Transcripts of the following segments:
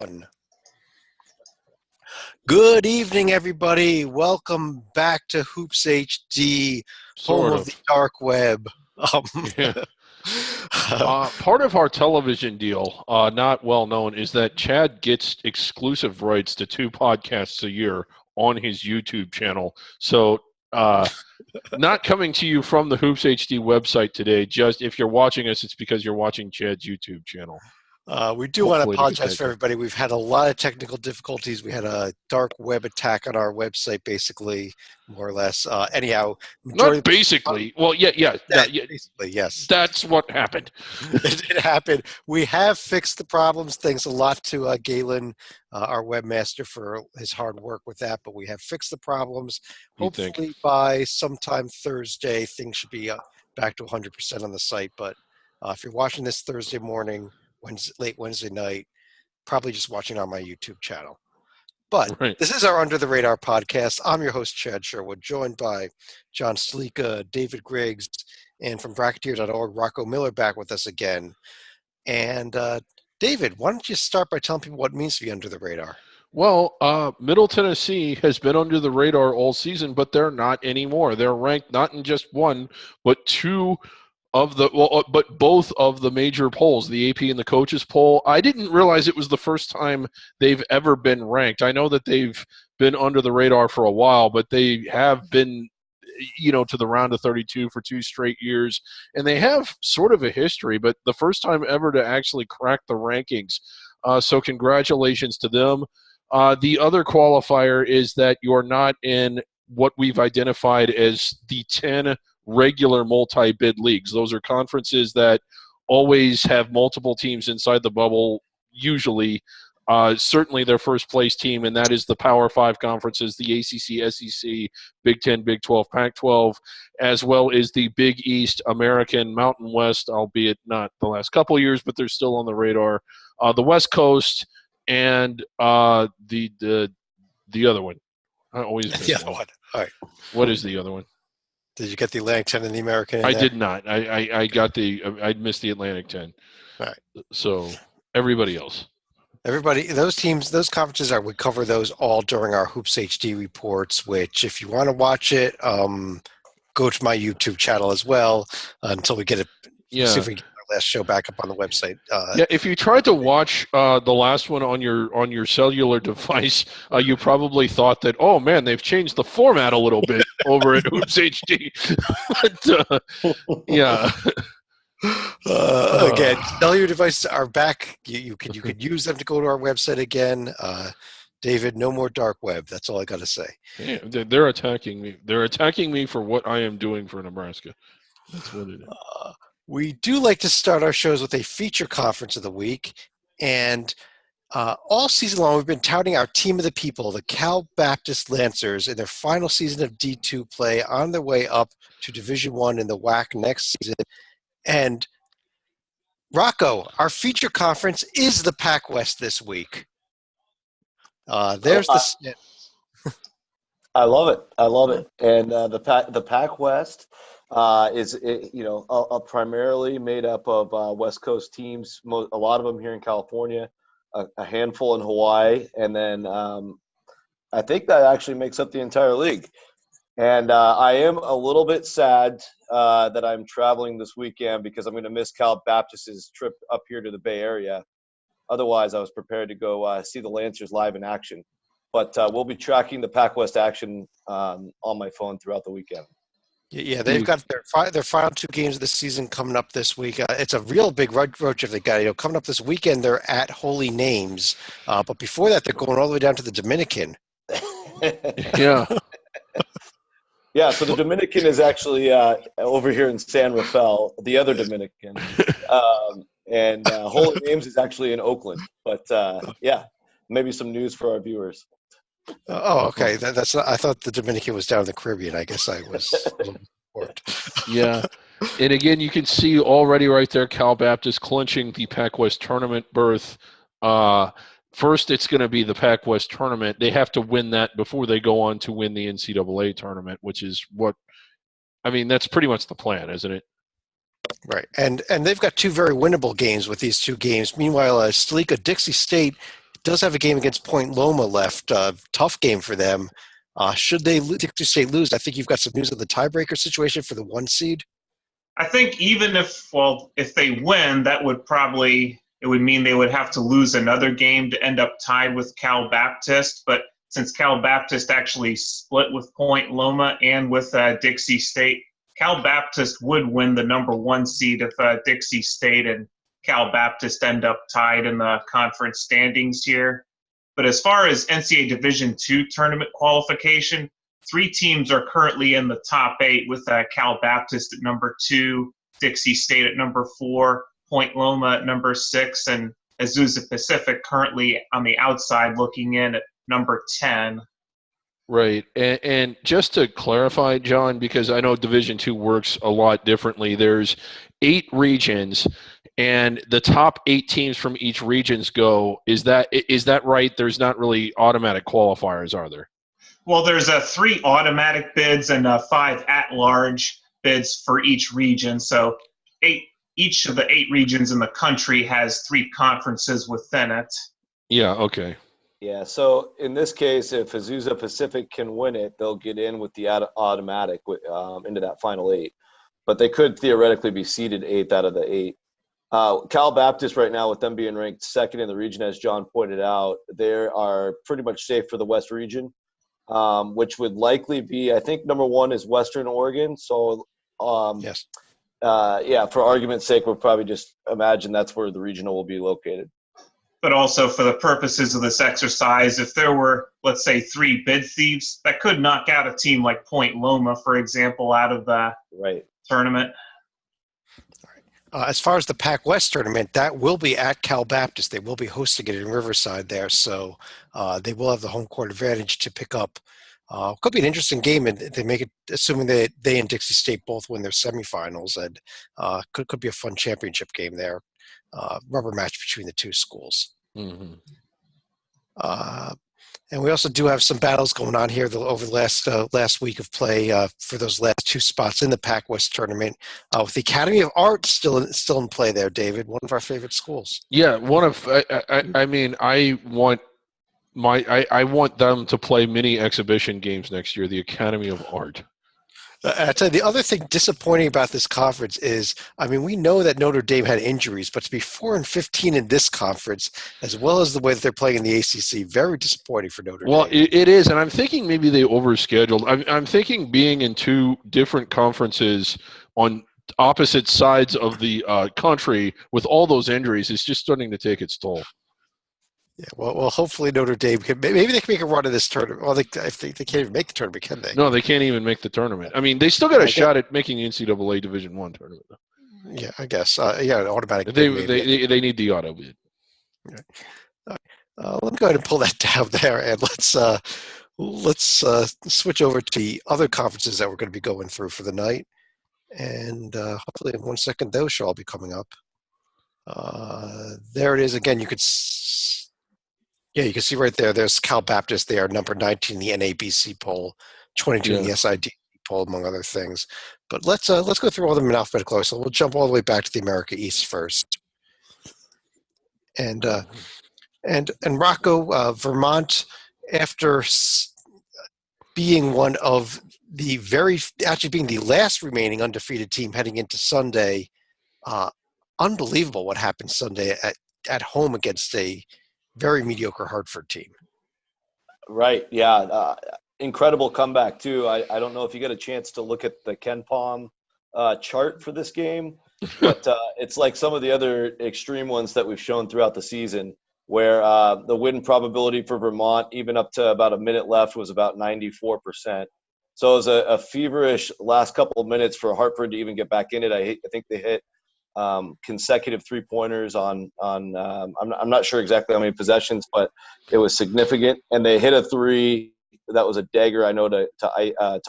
One. Good evening, everybody. Welcome back to HoopsHD, home of the dark web. Yeah. Part of our television deal, not well known, is that Chad gets exclusive rights to 2 podcasts a year on his YouTube channel. So not coming to you from the HoopsHD website today. Just if you're watching us, it's because you're watching Chad's YouTube channel. We do want to apologize for everybody. We've had a lot of technical difficulties. We had a dark web attack on our website, basically, more or less. Anyhow, not basically. Well, yeah. Basically, yes. That's what happened. It did happen. We have fixed the problems. Thanks a lot to Galen, our webmaster, for his hard work with that. But we have fixed the problems. Hopefully, by sometime Thursday, things should be back to 100% on the site. But if you're watching this Thursday morning, late Wednesday night, probably just watching on my YouTube channel. But This is our Under the Radar podcast. I'm your host, Chad Sherwood, joined by John Slika, David Griggs, and from Bracketeer.org, Rocco Miller back with us again. And David, why don't you start by telling people what it means to be under the radar? Well, Middle Tennessee has been under the radar all season, but they're not anymore. They're ranked not in just one, but two but both of the major polls, the AP and the coaches poll. I didn't realize it was the first time they've ever been ranked. I know that they've been under the radar for a while, but they have been, to the round of 32 for 2 straight years, and they have sort of a history, but the first time ever to actually crack the rankings. So congratulations to them. The other qualifier is that you're not in what we've identified as the 10 regular multi-bid leagues. Those are conferences that always have multiple teams inside the bubble, usually. Certainly their first place team, and that is the Power 5 conferences, the ACC, SEC, Big 10, Big 12, Pac-12, as well as the Big East, American, Mountain West, albeit not the last couple of years, but they're still on the radar. The West Coast and the other one. I always miss the other one. All right. What is the other one? Did you get the Atlantic 10 and the American? I did not. I missed the Atlantic 10. All right. So everybody else. Those teams, those conferences we cover those all during our Hoops HD reports, which if you want to watch it, go to my YouTube channel as well until we get it. Yeah. See if we get our last show back up on the website. If you tried to watch the llast one on your cellular device, you probably thought that, oh man, they've changed the format a little bit over at Hoops HD. But, yeah. Again, cellular devices are back. You could use them to go to our website again. David, no more dark web. That's all I got to say. Yeah, they're attacking me. They're attacking me for what I am doing for Nebraska. That's what it is. We do like to start our shows with a feature conference of the week. And all season long, we've been touting our team of the people, the Cal Baptist Lancers, in their final season of D2 play, on their way up to Division I in the WAC next season. And Rocco, our feature conference is the Pac West this week. There's the snip. I love it. And the Pac West is primarily made up of West Coast teams. A lot of them here in California, a handful in Hawaii, and then I think that actually makes up the entire league. And I am a little bit sad that I'm traveling this weekend because I'm going to miss Cal Baptist's trip up here to the Bay Area. Otherwise, I was prepared to go see the Lancers live in action. But we'll be tracking the Pac West action on my phone throughout the weekend. Yeah, they've got their final 2 games of the season coming up this week. It's a real big road trip they got. Coming up this weekend, they're at Holy Names. But before that, they're going all the way down to the Dominican. Yeah. Yeah, so the Dominican is actually over here in San Rafael, the other Dominican. And Holy Names is actually in Oakland. But, maybe some news for our viewers. Oh, okay. That's not, I thought the Dominican was down in the Caribbean. I guess I was a little bored. Yeah. And again, you can see already right there Cal Baptist clinching the Pac West tournament berth. First, it's going to be the Pac West tournament. They have to win that before they go on to win the NCAA tournament, which is that's pretty much the plan, isn't it? Right. And they've got 2 very winnable games with these 2 games. Meanwhile, Dixie State does have a game against Point Loma left. Tough game for them. Should they Dixie State lose? I think you've got some news of the tiebreaker situation for the 1 seed. I think even if they win, it would mean they would have to lose another game to end up tied with Cal Baptist. But since Cal Baptist actually split with Point Loma and with Dixie State, Cal Baptist would win the number 1 seed if Dixie State and Cal Baptist end up tied in the conference standings here. But as far as NCAA Division II tournament qualification, 3 teams are currently in the top 8 with Cal Baptist at number 2, Dixie State at number 4, Point Loma at number 6, and Azusa Pacific currently on the outside looking in at number 10. Right. And just to clarify, John, because I know Division II works a lot differently, there's 8 regions, and the top 8 teams from each regions go. Is that right? There's not really automatic qualifiers, are there? Well, there's 3 automatic bids and 5 at-large bids for each region. So each of the 8 regions in the country has 3 conferences within it. Yeah, okay. Yeah, so in this case, if Azusa Pacific can win it, they'll get in with the automatic into that final 8. But they could theoretically be seeded 8th out of the 8. Cal Baptist right now, with them being ranked 2nd in the region, as John pointed out, they are pretty much safe for the West region, which would likely be, I think, number 1 is Western Oregon. So, yes. For argument's sake, we'll probably just imagine that's where the regional will be located. But also for the purposes of this exercise, if there were, let's say, 3 bid thieves, that could knock out a team like Point Loma, for example, out of the tournament. As far as the Pac West tournament, that will be at Cal Baptist. They will be hosting it in Riverside there, so they will have the home court advantage to pick up. Could be an interesting game, and they make it, assuming they and Dixie State both win their semifinals, and could be a fun championship game there. Rubber match between the 2 schools. Mm-hmm. And we also do have some battles going on here over the last week of play for those last 2 spots in the Pac West tournament. With the Academy of Art still in play there, David, one of our favorite schools. Yeah, I want them to play mini exhibition games next year. The Academy of Art. I tell you, the other thing disappointing about this conference is, we know that Notre Dame had injuries, but to be 4-15 in this conference, as well as the way that they're playing in the ACC, very disappointing for Notre Dame. Well, it is, and I'm thinking maybe they overscheduled. I'm thinking being in 2 different conferences on opposite sides of the country with all those injuries is just starting to take its toll. Yeah, well, hopefully Notre Dame maybe they can make a run of this tournament. Well, they can't even make the tournament, can they? No, they can't even make the tournament. They still got a shot at making the NCAA Division I tournament. Yeah, I guess. Automatic. They need the auto bid. Right. Let me go ahead and pull that down there, and let's switch over to the other conferences that we're going to be going through for the night, and hopefully in 1 second those should all be coming up. There it is again. You can see right there. There's Cal Baptist. They are number 19 in the NABC poll, 22 in the SID poll, among other things. But let's go through all of them in alphabetical order. So we'll jump all the way back to the America East first. And Rocco, Vermont, after being one of the being the last remaining undefeated team heading into Sunday, unbelievable what happened Sunday at home against a very mediocre Hartford team. Right, yeah. Incredible comeback, too. I don't know if you get a chance to look at the Ken Palm chart for this game, but it's like some of the other extreme ones that we've shown throughout the season, where the win probability for Vermont, even up to about a minute left, was about 94%. So it was a feverish last couple of minutes for Hartford to even get back in it. I think they hit consecutive 3-pointers on I'm not sure exactly how many possessions, but it was significant, and they hit a 3 that was a dagger, I know, to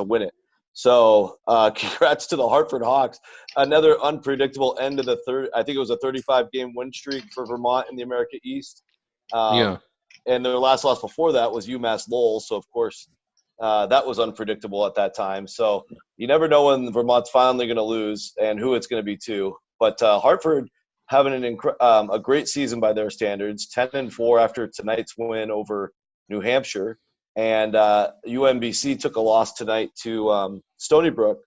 win it. So congrats to the Hartford Hawks. Another unpredictable end of the third. I think it was a 35-game win streak for Vermont in the America East. And their last loss before that was UMass Lowell. So of course that was unpredictable at that time. So you never know when Vermont's finally going to lose and who it's going to be to. But Hartford having a great season by their standards, 10-4 after tonight's win over New Hampshire. And UMBC took a loss tonight to Stony Brook.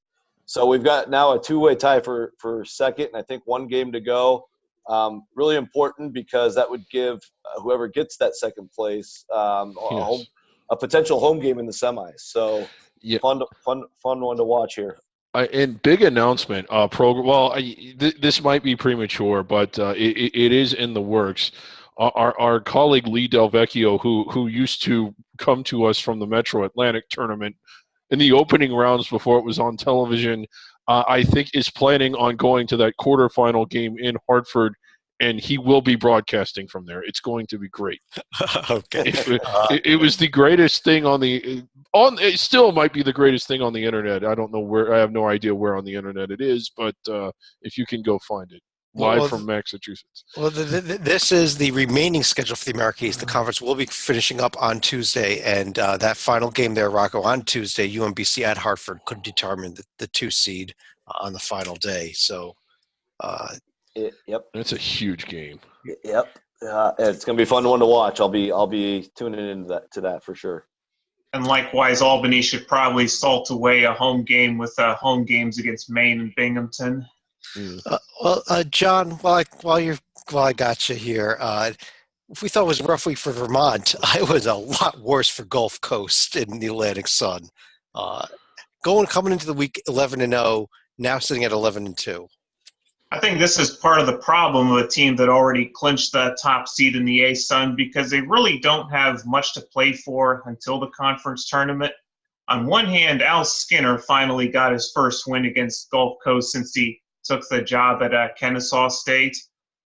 So we've got now a two-way tie for second, and I think one game to go. Really important because that would give whoever gets that second place a potential home game in the semis. So fun one to watch here. And big announcement, program. Well, this might be premature, but it is in the works. Our colleague Lee Del Vecchio, who used to come to us from the Metro Atlantic tournament in the opening rounds before it was on television, I think is planning on going to that quarterfinal game in Hartford, and he will be broadcasting from there. It's going to be great. Okay. It was the greatest thing it still might be the greatest thing on the internet. I don't know where. I have no idea where on the internet it is, but if you can go find it. Live from Massachusetts. Well, this is the remaining schedule for the America East. The conference will be finishing up on Tuesday, and that final game there, Rocco, on Tuesday, UMBC at Hartford could determine the 2 seed on the final day. So, yep, that's a huge game. Yep, it's going to be a fun one to watch. I'll be tuning into that for sure. And likewise, Albany should probably salt away a home game with home games against Maine and Binghamton. John, while I got you here, if we thought it was a rough week for Vermont, it was a lot worse for Gulf Coast in the Atlantic Sun. Coming into the week 11-0, now sitting at 11-2. I think this is part of the problem of a team that already clinched the top seed in the A-Sun because they really don't have much to play for until the conference tournament. On one hand, Al Skinner finally got his first win against Gulf Coast since he took the job at Kennesaw State.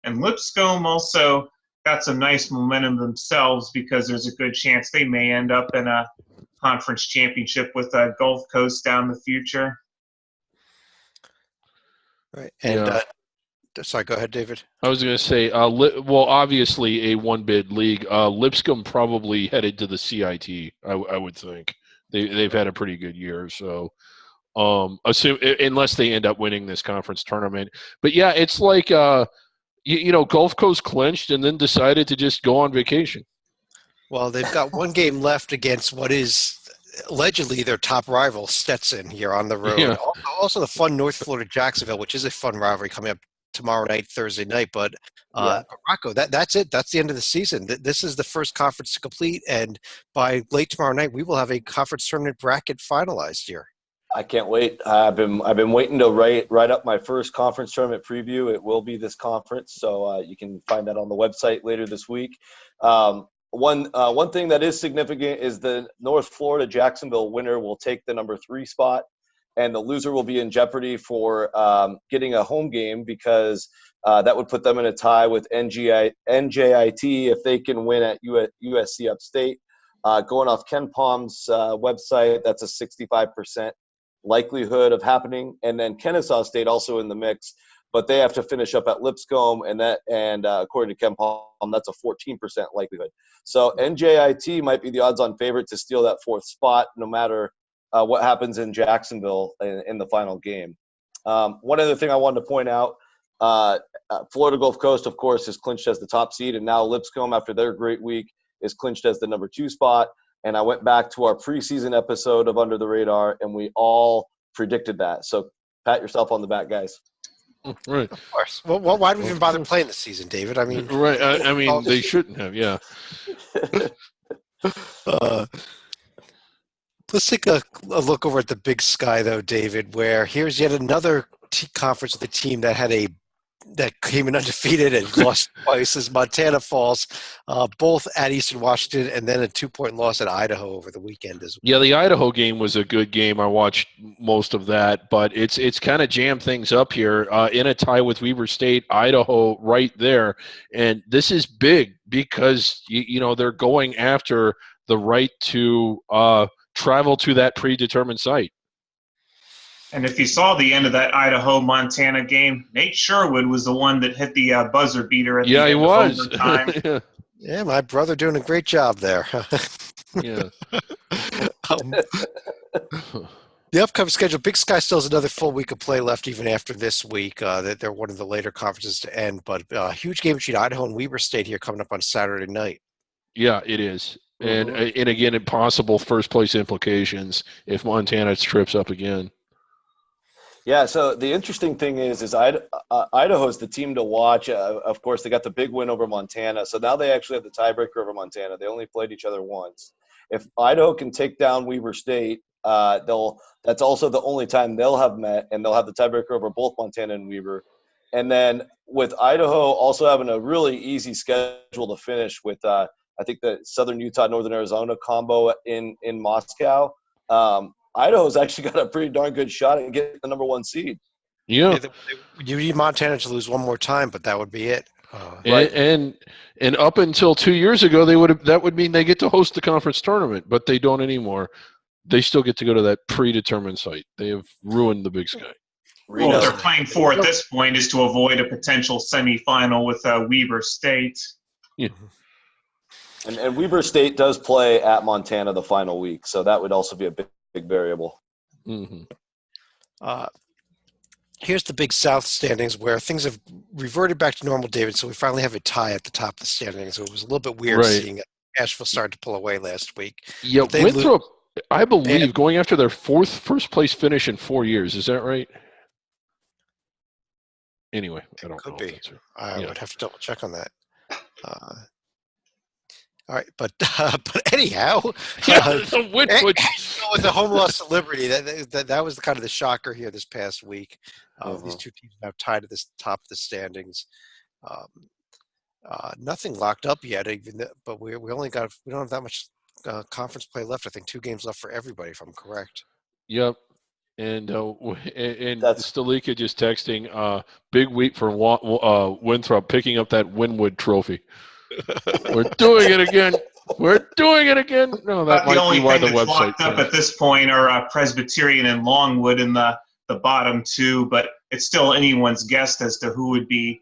And Lipscomb also got some nice momentum themselves because there's a good chance they may end up in a conference championship with Gulf Coast down the future. Right. And sorry, go ahead, David. I was going to say, obviously a one-bid league. Lipscomb probably headed to the CIT, I would think. They've had a pretty good year, so assume unless they end up winning this conference tournament. But yeah, it's like Gulf Coast clinched and then decided to just go on vacation. Well, they've got one game left against what is allegedly their top rival, Stetson, here on the road. Yeah. Also the fun North Florida Jacksonville, which is a fun rivalry coming up tomorrow night, Thursday night. But Rocco, that's it. That's the end of the season. This is the first conference to complete, and by late tomorrow night, we will have a conference tournament bracket finalized here. I can't wait. I've been waiting to write up my first conference tournament preview. It will be this conference, so you can find that on the website later this week. One thing that is significant is the North Florida Jacksonville winner will take the number 3 spot, and the loser will be in jeopardy for getting a home game because that would put them in a tie with NJIT if they can win at USC Upstate. Going off Ken Palm's website, that's a 65% likelihood of happening. And then Kennesaw State also in the mix, but they have to finish up at Lipscomb, and according to Ken Palm, that's a 14% likelihood. So NJIT might be the odds-on favorite to steal that 4th spot, no matter what happens in Jacksonville in the final game. One other thing I wanted to point out, Florida Gulf Coast, of course, is clinched as the top seed, and now Lipscomb, after their great week, is clinched as the number 2 spot. And I went back to our preseason episode of Under the Radar, and we all predicted that. So pat yourself on the back, guys. Right. Of course. Well, why do we even bother playing this season, David? I mean, right. I mean, they shouldn't have. Yeah. Let's take a look over at the Big Sky, though, David, where here's yet another conference with a team that came in undefeated and lost twice as Montana Falls, both at Eastern Washington, and then a 2-point loss at Idaho over the weekend as well. Yeah, the Idaho game was a good game. I watched most of that, but it's kind of jammed things up here in a tie with Weber State, Idaho right there. And this is big because, they're going after the right to travel to that predetermined site. And if you saw the end of that Idaho-Montana game, Nate Sherwood was the one that hit the buzzer beater at the end of overtime. Yeah, my brother doing a great job there. Yeah. The upcoming schedule, Big Sky still has another full week of play left even after this week. They're one of the later conferences to end, but huge game between Idaho and Weber State here coming up on Saturday night. Yeah, it is. And again, impossible first-place implications if Montana trips up again. Yeah, so the interesting thing is Idaho's the team to watch. Of course, they got the big win over Montana, so now they actually have the tiebreaker over Montana. They only played each other once. If Idaho can take down Weber State, that's also the only time they'll have met, and they'll have the tiebreaker over both Montana and Weber. And then with Idaho also having a really easy schedule to finish with, I think the Southern Utah, Northern Arizona combo in Moscow. Idaho's actually got a pretty darn good shot at getting the number 1 seed. Yeah. You need Montana to lose one more time, but that would be it. Right. And up until 2 years ago, that would mean they get to host the conference tournament, but they don't anymore. They still get to go to that predetermined site. They have ruined the Big Sky. Well, what they're playing for at this point is to avoid a potential semifinal with Weber State. Yeah. And Weber State does play at Montana the final week, so that would also be a big variable. Here's the Big South standings where things have reverted back to normal, David. So we finally have a tie at the top of the standings. So it was a little bit weird seeing Asheville start to pull away last week. Yeah, Winthrop, I believe, going after their first place finish in 4 years. Is that right? Anyway, I don't know. Could be. I would have to double check on that. All right, but anyhow, with the home loss to Liberty, that was kind of the shocker here this past week. These two teams now tied at the top of the standings. Nothing locked up yet, but we don't have that much conference play left. I think 2 games left for everybody, if I'm correct. Yep. And Stalika just texting, big week for Winthrop picking up that Winwood trophy. We're doing it again. No, that might be why the website. The only thing that's locked up at this point are Presbyterian and Longwood in the bottom 2, but it's still anyone's guess as to who would be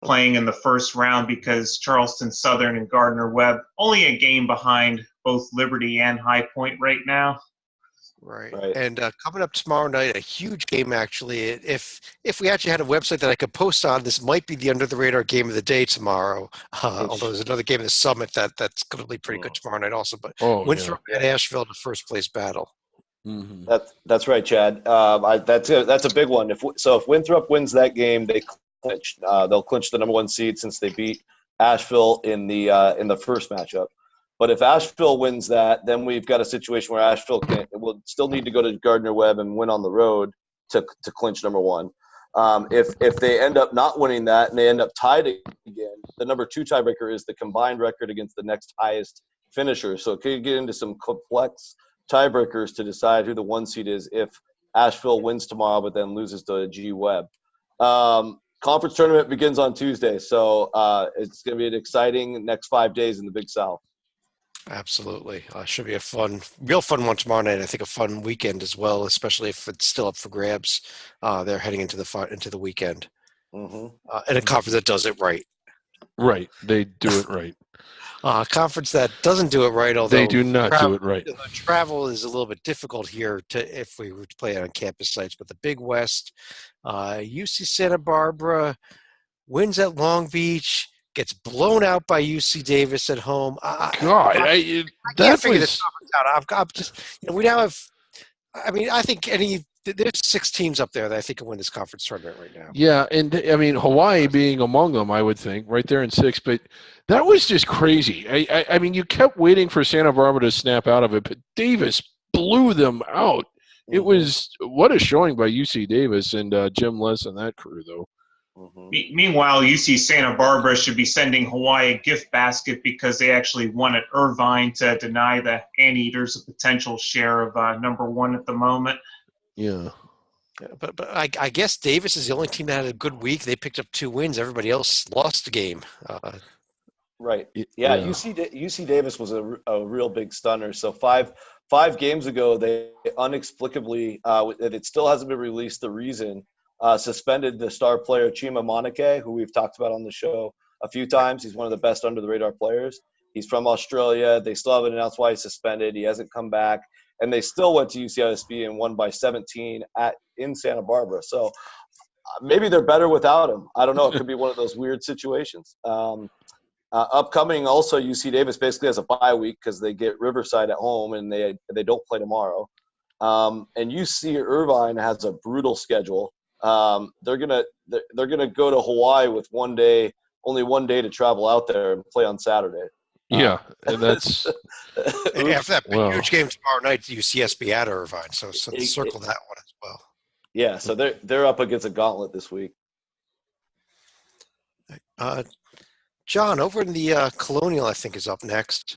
playing in the first round because Charleston Southern and Gardner Webb only a game behind both Liberty and High Point right now. Right. And coming up tomorrow night, a huge game actually. If we actually had a website that I could post on, this might be the under the radar game of the day tomorrow. Although there's another game in the Summit that's going to be pretty good tomorrow night also. But Winthrop at Asheville in the first place battle. Mm-hmm. That's right, Chad. That's a big one. If Winthrop wins that game, they clinch. They'll clinch the number 1 seed since they beat Asheville in the first matchup. But if Asheville wins that, then we've got a situation where Asheville will still need to go to Gardner Webb and win on the road to clinch number 1. If they end up not winning that and they end up tied again, the number 2 tiebreaker is the combined record against the next highest finisher. So it could get into some complex tiebreakers to decide who the 1 seed is if Asheville wins tomorrow but then loses to G Webb. Conference tournament begins on Tuesday, so it's going to be an exciting next 5 days in the Big South. Absolutely. Should be a real fun one tomorrow night. I think a fun weekend as well, especially if it's still up for grabs. They're heading into the weekend. And a conference that does it right. Right. They do it right. A conference that doesn't do it right, although they do not do it right. Travel is a little bit difficult here if we were to play it on campus sites. But the Big West, UC Santa Barbara wins at Long Beach, gets blown out by UC Davis at home. I can't figure this out. I'm just, we now have. I mean, I think there's 6 teams up there that I think can win this conference tournament right now. Yeah, and I mean Hawaii being among them, I would think, right there in 6. But that was just crazy. I mean, you kept waiting for Santa Barbara to snap out of it, but Davis blew them out. It was what a showing by UC Davis and Jim Les and that crew, though. Meanwhile, UC Santa Barbara should be sending Hawaii a gift basket because they actually won at Irvine to deny the Anteaters a potential share of number 1 at the moment. Yeah. But I guess Davis is the only team that had a good week. They picked up 2 wins. Everybody else lost the game. Right. Yeah. UC Davis was a real big stunner. So five games ago, they inexplicably, it still hasn't been released, the reason, suspended the star player Chima Monike, who we've talked about on the show a few times. He's one of the best under-the-radar players. He's from Australia. They still haven't announced why he's suspended. He hasn't come back. and they still went to UCSB and won by 17 in Santa Barbara. So maybe they're better without him. I don't know. It could be one of those weird situations. Upcoming also, UC Davis basically has a bye week because they get Riverside at home and they don't play tomorrow. And UC Irvine has a brutal schedule. They're gonna go to Hawaii with only one day to travel out there and play on Saturday. Yeah, and that's and after that huge game tomorrow night, UCSB at Irvine. So circle that one as well. Yeah, so they're up against a gauntlet this week. John, over in the Colonial, I think is up next.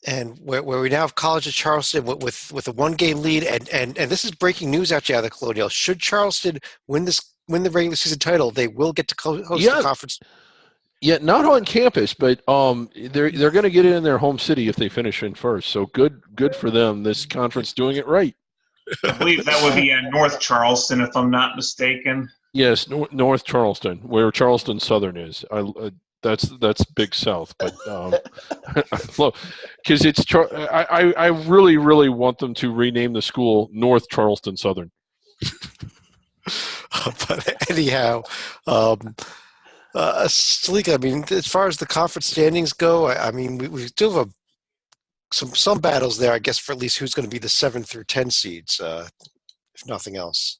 And where we now have College of Charleston with a 1-game lead, and this is breaking news actually out of the Colonial. Should Charleston win the regular season title, they will get to host the conference. Yeah, not on campus, but they're going to get it in their home city if they finish in first. So good for them. This conference doing it right. I believe that would be in North Charleston, if I'm not mistaken. Yes, North Charleston, where Charleston Southern is. That's Big South, but because it's I really want them to rename the school North Charleston Southern. But anyhow, Salika, I mean, as far as the conference standings go, I mean, we still have some battles there, I guess, for at least who's going to be the 7 through 10 seeds, if nothing else.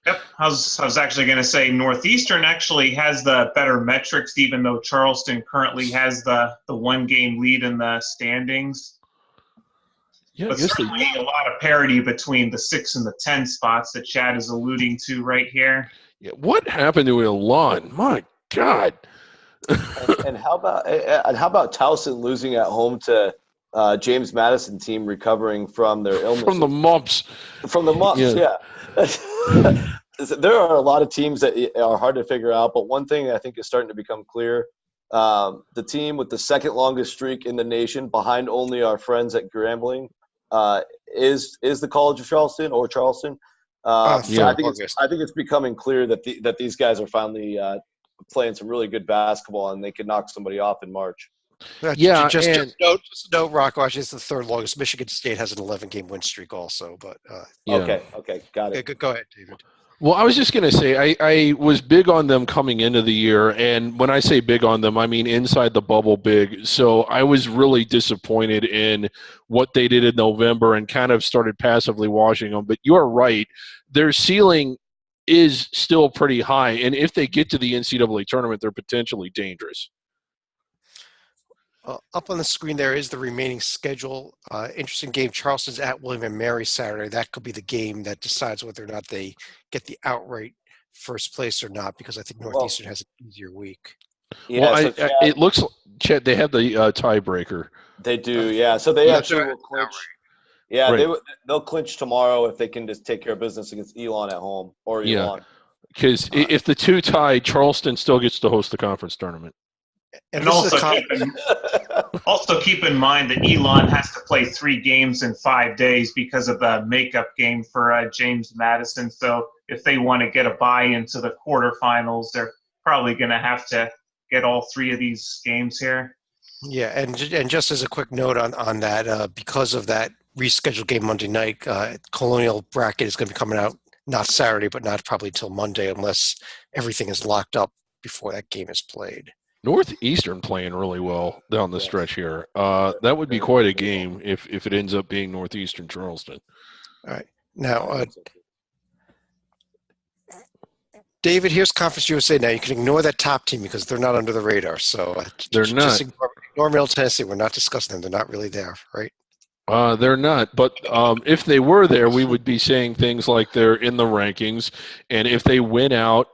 Yep, I was actually going to say Northeastern actually has the better metrics, even though Charleston currently has the 1-game lead in the standings. Yeah, but certainly a lot of parity between the 6 and the 10 spots that Chad is alluding to right here. Yeah, what happened to Elon? My God! and how about Towson losing at home to James Madison team recovering from their illness? From the mumps. From the mumps, yeah. There are a lot of teams that are hard to figure out, but one thing I think is starting to become clear, the team with the second longest streak in the nation, behind only our friends at Grambling, is the College of Charleston or Charleston. I think it's becoming clear that these guys are finally playing some really good basketball and they can knock somebody off in March. Just note, Rocco, actually, it's the third longest. Michigan State has an 11-game win streak also. But Okay, got it. Go ahead, David. Well, I was just going to say I was big on them coming into the year, and when I say big on them, I mean inside the bubble big. So I was really disappointed in what they did in November and kind of started passively washing them. But you're right. Their ceiling is still pretty high, and if they get to the NCAA tournament, they're potentially dangerous. Up on the screen there is the remaining schedule. Interesting game. Charleston's at William & Mary Saturday. That could be the game that decides whether or not they get the outright first place or not, because I think Northeastern has an easier week. Yeah, well, it looks, Chet, they have the tiebreaker. They do, yeah. So they actually will clinch. Yeah, right. They'll clinch tomorrow if they can just take care of business against Elon at home or Elon. Yeah, because if the two tie, Charleston still gets to host the conference tournament. And also keep in mind that Elon has to play 3 games in 5 days because of the makeup game for James Madison. So if they want to get a bye into the quarterfinals, they're probably going to have to get all 3 of these games here. Yeah, and just as a quick note on that, because of that rescheduled game Monday night, Colonial bracket is going to be coming out not Saturday, but not probably until Monday, unless everything is locked up before that game is played. Northeastern playing really well down the stretch here. That would be quite a game if it ends up being Northeastern Charleston. All right. Now, David, here's Conference USA. Now, you can ignore that top team because they're not under the radar. So they're not. Just ignore Middle Tennessee. We're not discussing them. They're not really there, right? They're not. But if they were there, we would be saying things like they're in the rankings. And if they win out,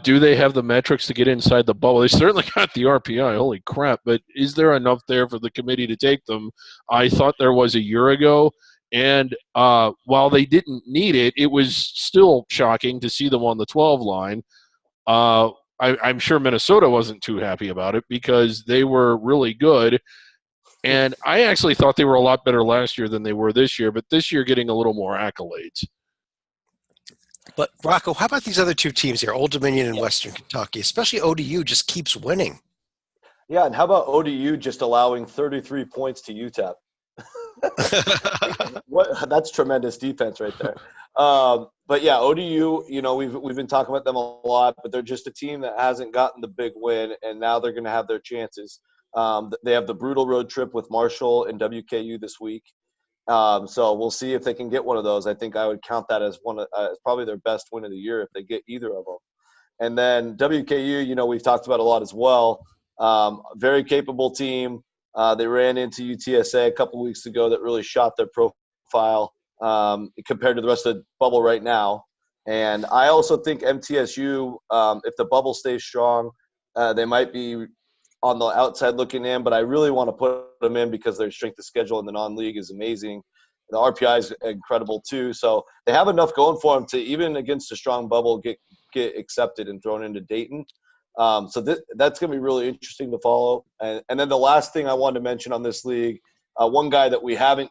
do they have the metrics to get inside the bubble? They certainly got the RPI. Holy crap. But is there enough there for the committee to take them? I thought there was a year ago. And while they didn't need it, it was still shocking to see them on the 12 line. I'm sure Minnesota wasn't too happy about it because they were really good. And I actually thought they were a lot better last year than they were this year, but this year getting a little more accolades. But, Rocco, how about these other 2 teams here, Old Dominion and Western Kentucky? Especially ODU just keeps winning. Yeah, and how about ODU just allowing 33 points to UTEP? What? That's tremendous defense right there. But yeah, ODU, we've been talking about them a lot, but they're just a team that hasn't gotten the big win, and now they're going to have their chances. They have the brutal road trip with Marshall and WKU this week. So we'll see if they can get one of those. I think I would count that as probably their best win of the year if they get either of them. And then WKU, we've talked about a lot as well. Very capable team. They ran into UTSA a couple weeks ago that really shot their profile compared to the rest of the bubble right now. And I also think MTSU, if the bubble stays strong, they might be on the outside looking in, but I really want to put them in because their strength of schedule in the non-league is amazing. The RPI is incredible too. So they have enough going for them to, even against a strong bubble, get accepted and thrown into Dayton. So that's going to be really interesting to follow. And then the last thing I wanted to mention on this league, one guy that we haven't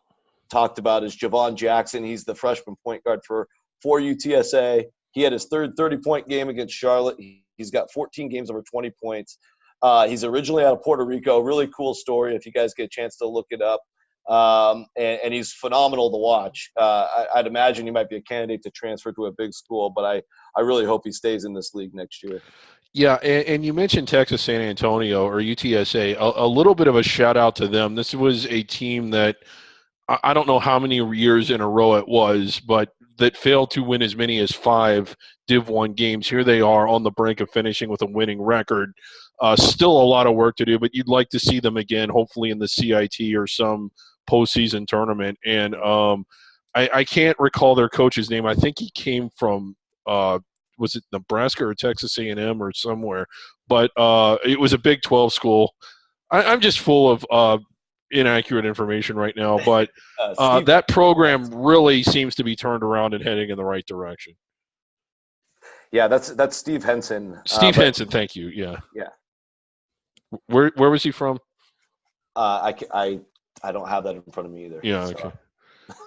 talked about is Javon Jackson. He's the freshman point guard for UTSA. He had his third 30-point game against Charlotte. He's got 14 games over 20 points. He's originally out of Puerto Rico. Really cool story if you guys get a chance to look it up. And he's phenomenal to watch. I'd imagine he might be a candidate to transfer to a big school, but I really hope he stays in this league next year. Yeah, and you mentioned Texas San Antonio or UTSA. A little bit of a shout out to them. This was a team that I don't know how many years in a row it was, but that failed to win as many as 5 Div 1 games. Here they are on the brink of finishing with a winning record. Still a lot of work to do, but you'd like to see them again, hopefully in the CIT or some postseason tournament. And I can't recall their coach's name. I think he came from was it Nebraska or Texas A&M or somewhere? But it was a Big 12 school. I'm just full of inaccurate information right now, but that program really seems to be turned around and heading in the right direction. Yeah, that's Steve Henson. Steve Henson, thank you. Yeah. Yeah. Where was he from? I don't have that in front of me either. Yeah. So.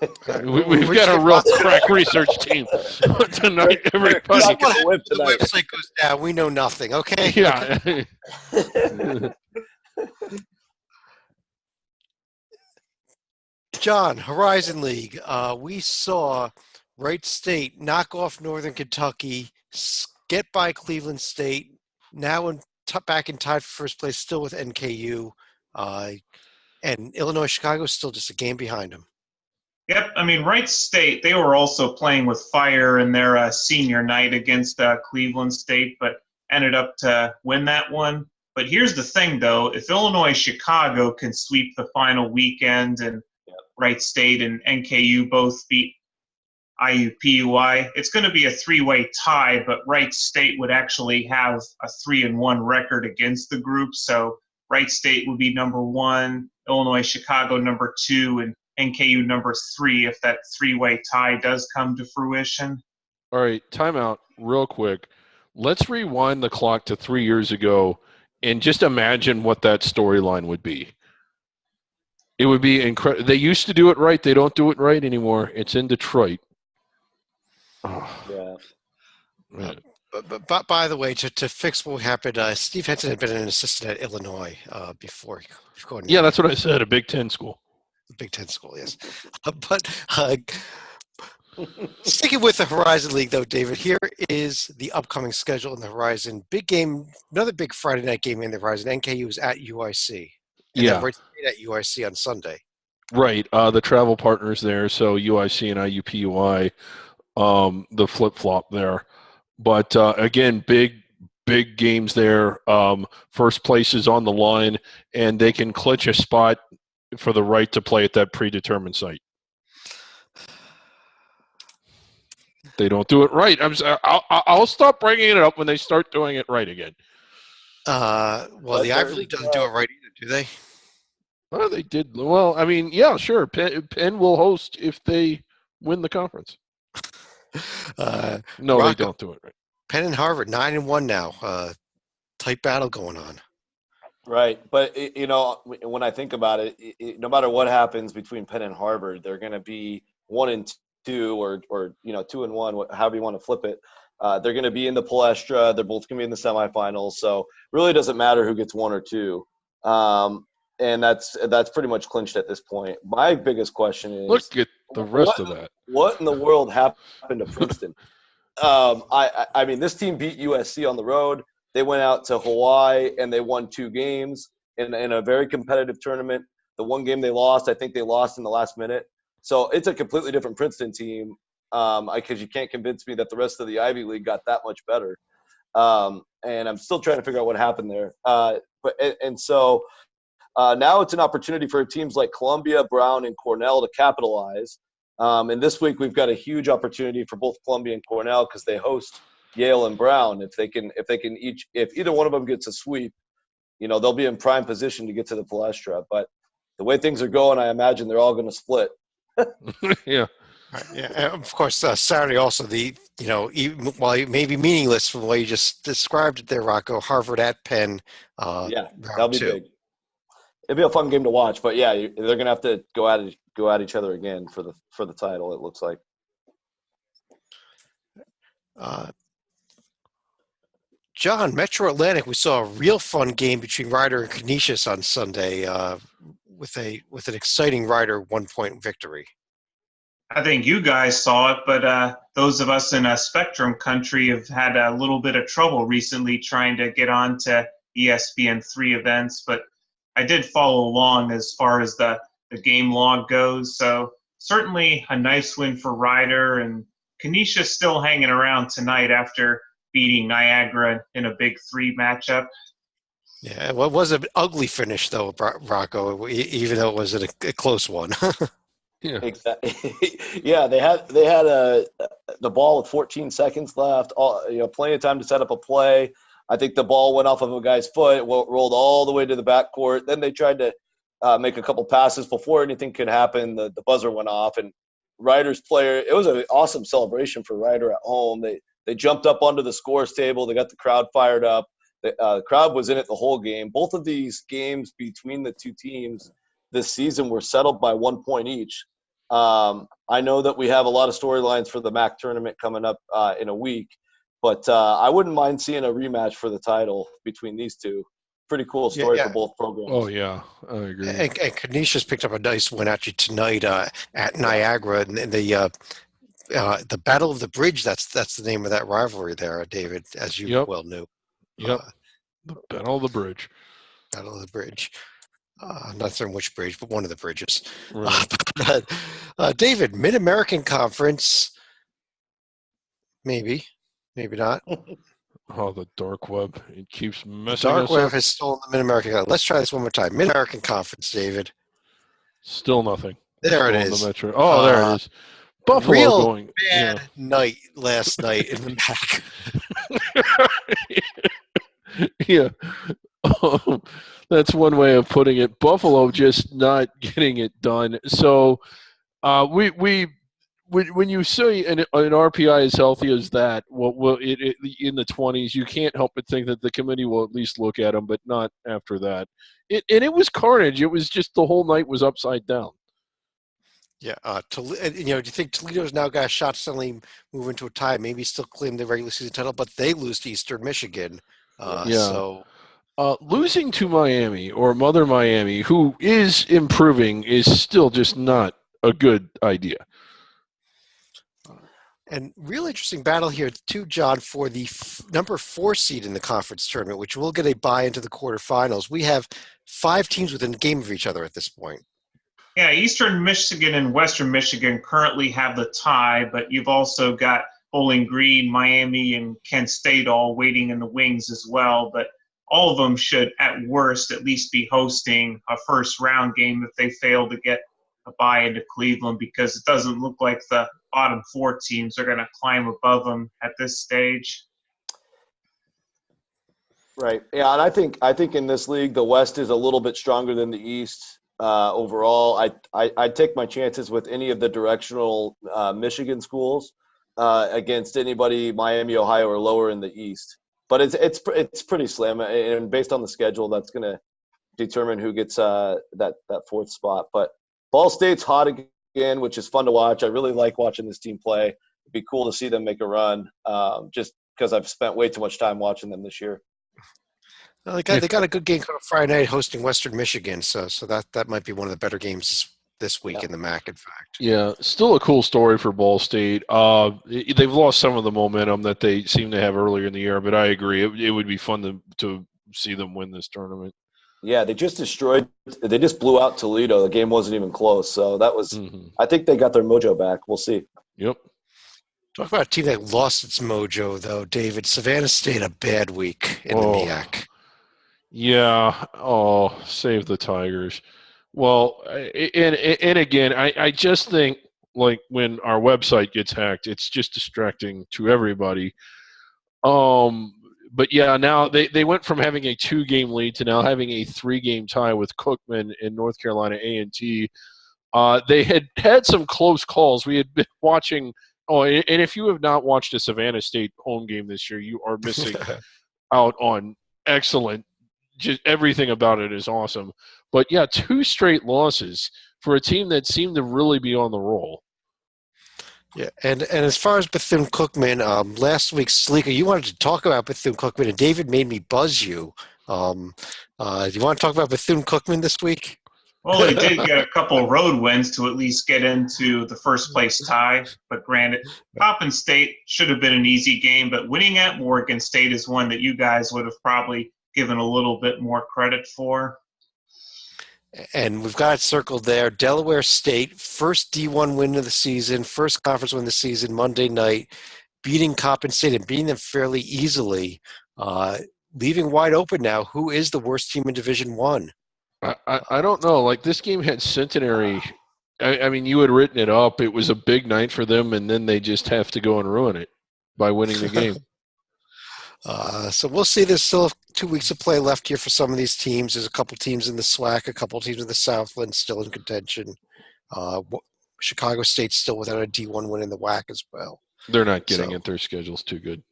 Okay. We've got a real crack research team tonight. Everybody, the website goes down. We know nothing. Okay. Yeah. John, Horizon League. We saw Wright State knock off Northern Kentucky, get by Cleveland State. Now back in tied for first place, still with NKU, and Illinois Chicago is still just a game behind them. Yep, I mean, Wright State, they were also playing with fire in their senior night against Cleveland State, but ended up to win that one. But here's the thing, though. If Illinois Chicago can sweep the final weekend and Wright State and NKU both beat IUPUI, it's going to be a 3-way tie, but Wright State would actually have a 3-1 record against the group. So Wright State would be number 1, Illinois Chicago number 2, and NKU number 3 if that 3-way tie does come to fruition. All right, timeout real quick. Let's rewind the clock to 3 years ago and just imagine what that storyline would be. It would be incredible. They used to do it right. They don't do it right anymore. It's in Detroit. Oh. Yeah. But by the way, to fix what happened, Steve Henson had been an assistant at Illinois before. Yeah, that's what I said, a Big Ten school. Big Ten school, yes. But sticking with the Horizon League, though, David, here is the upcoming schedule in the Horizon. Big game, another big Friday night game in the Horizon. NKU is at UIC. And then Wright State at UIC on Sunday. Right. The travel partners there, so UIC and IUPUI, the flip-flop there. But, again, big games there. First place is on the line, and they can clinch a spot for the right to play at that predetermined site. They don't do it right. I'll stop bringing it up when they start doing it right again. Well, the Ivy League doesn't do it right either, do they? Well, they did. Well, I mean, yeah, sure. Penn will host if they win the conference. No, they don't do it right. Penn and Harvard, 9-1 now. Tight battle going on. Right, but when I think about it, no matter what happens between Penn and Harvard, they're going to be 1-2 or 2-1, however you want to flip it. They're going to be in the Palestra. They're both going to be in the semifinals. So really doesn't matter who gets 1 or 2. and that's pretty much clinched at this point. My biggest question is, look at the rest of that. What in the world happened to Princeton? I mean, this team beat USC on the road. They went out to Hawaii and they won 2 games in a very competitive tournament. The one game they lost, I think they lost in the last minute. So it's a completely different Princeton team, because you can't convince me that the rest of the Ivy League got that much better. And I'm still trying to figure out what happened there. So now it's an opportunity for teams like Columbia, Brown, and Cornell to capitalize. And this week we've got a huge opportunity for both Columbia and Cornell because they host Yale and Brown. If either one of them gets a sweep, they'll be in prime position to get to the Palestra. But the way things are going, I imagine they're all going to split. Yeah. Yeah, and of course, Saturday also even while it may be meaningless from the way you just described it there, Rocco, Harvard at Penn. Yeah, that'll be big. It'll be a fun game to watch, but yeah, they're going to have to go at each other again for the title. It looks like. John, Metro Atlantic, we saw a real fun game between Ryder and Canisius on Sunday with an exciting Ryder 1-point victory. I think you guys saw it, but those of us in Spectrum country have had a little bit of trouble recently trying to get on to ESPN3 events, but I did follow along as far as the game log goes. So certainly a nice win for Ryder, and Canisius still hanging around tonight after beating Niagara in a Big 3 matchup. Yeah, well, it was an ugly finish, though, Rocco, even though it was a close one. Yeah, exactly. Yeah, they had the ball with 14 seconds left. Plenty of time to set up a play. I think the ball went off of a guy's foot, rolled all the way to the backcourt. Then they tried to make a couple passes before anything could happen. The buzzer went off, and Ryder's player. It was an awesome celebration for Ryder at home. They jumped up onto the scores table. They got the crowd fired up. The crowd was in it the whole game. Both of these games between the two teams this season were settled by 1 point each. I know that we have a lot of storylines for the MAC tournament coming up in a week, but I wouldn't mind seeing a rematch for the title between these two. Pretty cool story for both programs. Oh, yeah, I agree. And Canisius picked up a nice win actually tonight at Niagara, and the Battle of the Bridge. That's the name of that rivalry there, David, as you well knew. Yep. The Battle of the Bridge. Battle of the Bridge. Not certain which bridge, but one of the bridges. Right. David, Mid-American Conference, maybe not. Oh, the dark web. It keeps messing Dark us web up. has stolen the Mid-American Conference. Let's try this one more time. Mid-American Conference, David. Still nothing. There it Still is. The Metro. Oh, there it is. Buffalo real going. Bad night last night in the MAC. Yeah. That's one way of putting it. Buffalo just not getting it done. So when you say an RPI as healthy as that, in the 20s, you can't help but think that the committee will at least look at them, but not after that. And it was carnage. It was just the whole night was upside down. Yeah, do you think Toledo's now got a shot to suddenly move into a tie, maybe still claim the regular season title, but they lose to Eastern Michigan. So losing to Miami or Mother Miami, who is improving, is still just not a good idea. And real interesting battle here too, John, for the number 4 seed in the conference tournament, which will get a bye into the quarterfinals. We have 5 teams within a game of each other at this point. Yeah, Eastern Michigan and Western Michigan currently have the tie, but you've also got Bowling Green, Miami, and Kent State all waiting in the wings as well. But all of them should, at worst, at least be hosting a first-round game if they fail to get a bye into Cleveland, because it doesn't look like the bottom 4 teams are going to climb above them at this stage. Right. Yeah, and I think in this league, the West is a little bit stronger than the East. Overall, I'd take my chances with any of the directional Michigan schools against anybody Miami, Ohio, or lower in the East. But it's pretty slim, and based on the schedule, that's going to determine who gets that 4th spot. But Ball State's hot again, which is fun to watch. I really like watching this team play. It'd be cool to see them make a run, just because I've spent way too much time watching them this year. Well, they got a good game coming Friday night hosting Western Michigan, so that might be one of the better games this week in the MAC. In fact, yeah, still a cool story for Ball State. They've lost some of the momentum that they seemed to have earlier in the year, but I agree it would be fun to see them win this tournament. Yeah, they just blew out Toledo. The game wasn't even close, so that was. I think they got their mojo back. We'll see. Yep. Talk about a team that lost its mojo, though, David. Savannah State a bad week in the MEAC. Yeah. Oh, save the Tigers. Well, and again, I just think like when our website gets hacked, it's just distracting to everybody. But yeah, now they went from having a 2-game lead to now having a 3-game tie with Cookman in North Carolina A&T. They had some close calls. We had been watching. Oh, and if you have not watched a Savannah State home game this year, you are missing out on excellent. Just everything about it is awesome. But yeah, 2 straight losses for a team that seemed to really be on the roll. Yeah, and as far as Bethune-Cookman, last week, Sleeker, you wanted to talk about Bethune-Cookman, and David made me buzz you. Do you want to talk about Bethune-Cookman this week? Well, they did get a couple road wins to at least get into the first place tie. But granted, Coppin State should have been an easy game, but winning at Morgan State is one that you guys would have probably given a little bit more credit for. And we've got it circled there. Delaware State, first D1 win of the season, first conference win of the season, Monday night, beating Coppin State and beating them fairly easily, leaving wide open now who is the worst team in Division I. I don't know. Like, this game had Centenary. I mean, you had written it up. It was a big night for them, and then they just have to go and ruin it by winning the game. So we'll see. There's still 2 weeks of play left here for some of these teams. There's a couple teams in the SWAC, a couple teams in the Southland still in contention. Chicago State's still without a D1 win in the WAC as well. They're not getting it. Their schedule's too good.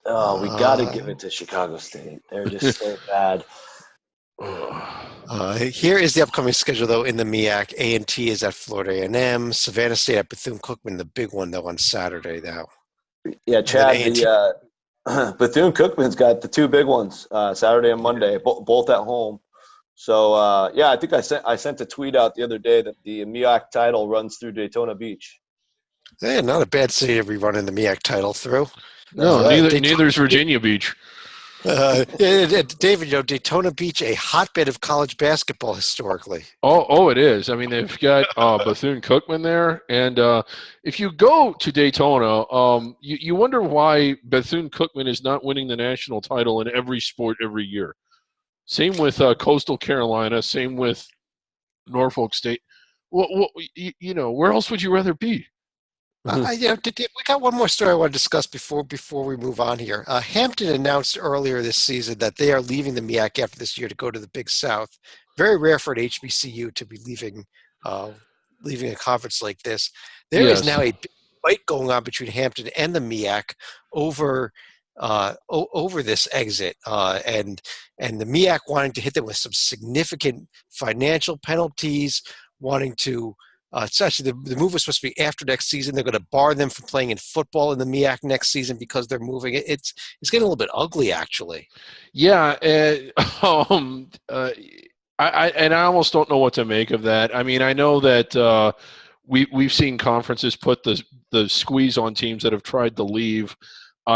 Oh, we got to give it to Chicago State. They're just so bad. Here is the upcoming schedule, though, in the MEAC. A&T is at Florida A&M. Savannah State at Bethune-Cookman, the big one, though, on Saturday now. Yeah, Chad, Bethune-Cookman's got the 2 big ones, Saturday and Monday, both at home. So, I think I sent a tweet out the other day that the MEAC title runs through Daytona Beach. Yeah, not a bad city to be running the MEAC title through. No, neither is Virginia Beach. David, Daytona Beach, a hotbed of college basketball historically. Oh, it is. I mean, they've got Bethune-Cookman there, and if you go to Daytona, you wonder why Bethune-Cookman is not winning the national title in every sport every year. Same with Coastal Carolina. Same with Norfolk State. Well, where else would you rather be? We got one more story I want to discuss before we move on here. Hampton announced earlier this season that they are leaving the MEAC after this year to go to the Big South. Very rare for an HBCU to be leaving a conference like this. There is now a big fight going on between Hampton and the MEAC over this exit, and the MEAC wanting to hit them with some significant financial penalties, wanting to. It's actually the move was supposed to be after next season. They're going to bar them from playing in football in the MEAC next season because they're moving. It's getting a little bit ugly, actually. Yeah, I almost don't know what to make of that. I mean, I know that we've seen conferences put the squeeze on teams that have tried to leave.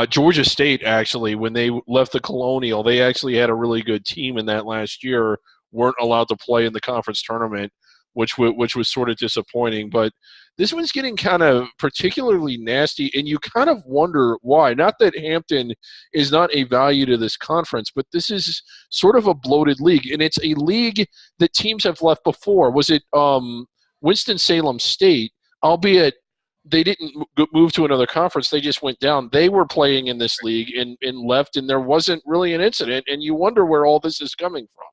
Georgia State, actually, when they left the Colonial, they actually had a really good team in that last year, weren't allowed to play in the conference tournament, which was sort of disappointing. But this one's getting kind of particularly nasty, and you kind of wonder why. Not that Hampton is not a value to this conference, but this is sort of a bloated league, and it's a league that teams have left before. Was it Winston-Salem State, albeit they didn't move to another conference. They just went down. They were playing in this league and left, and there wasn't really an incident, and you wonder where all this is coming from.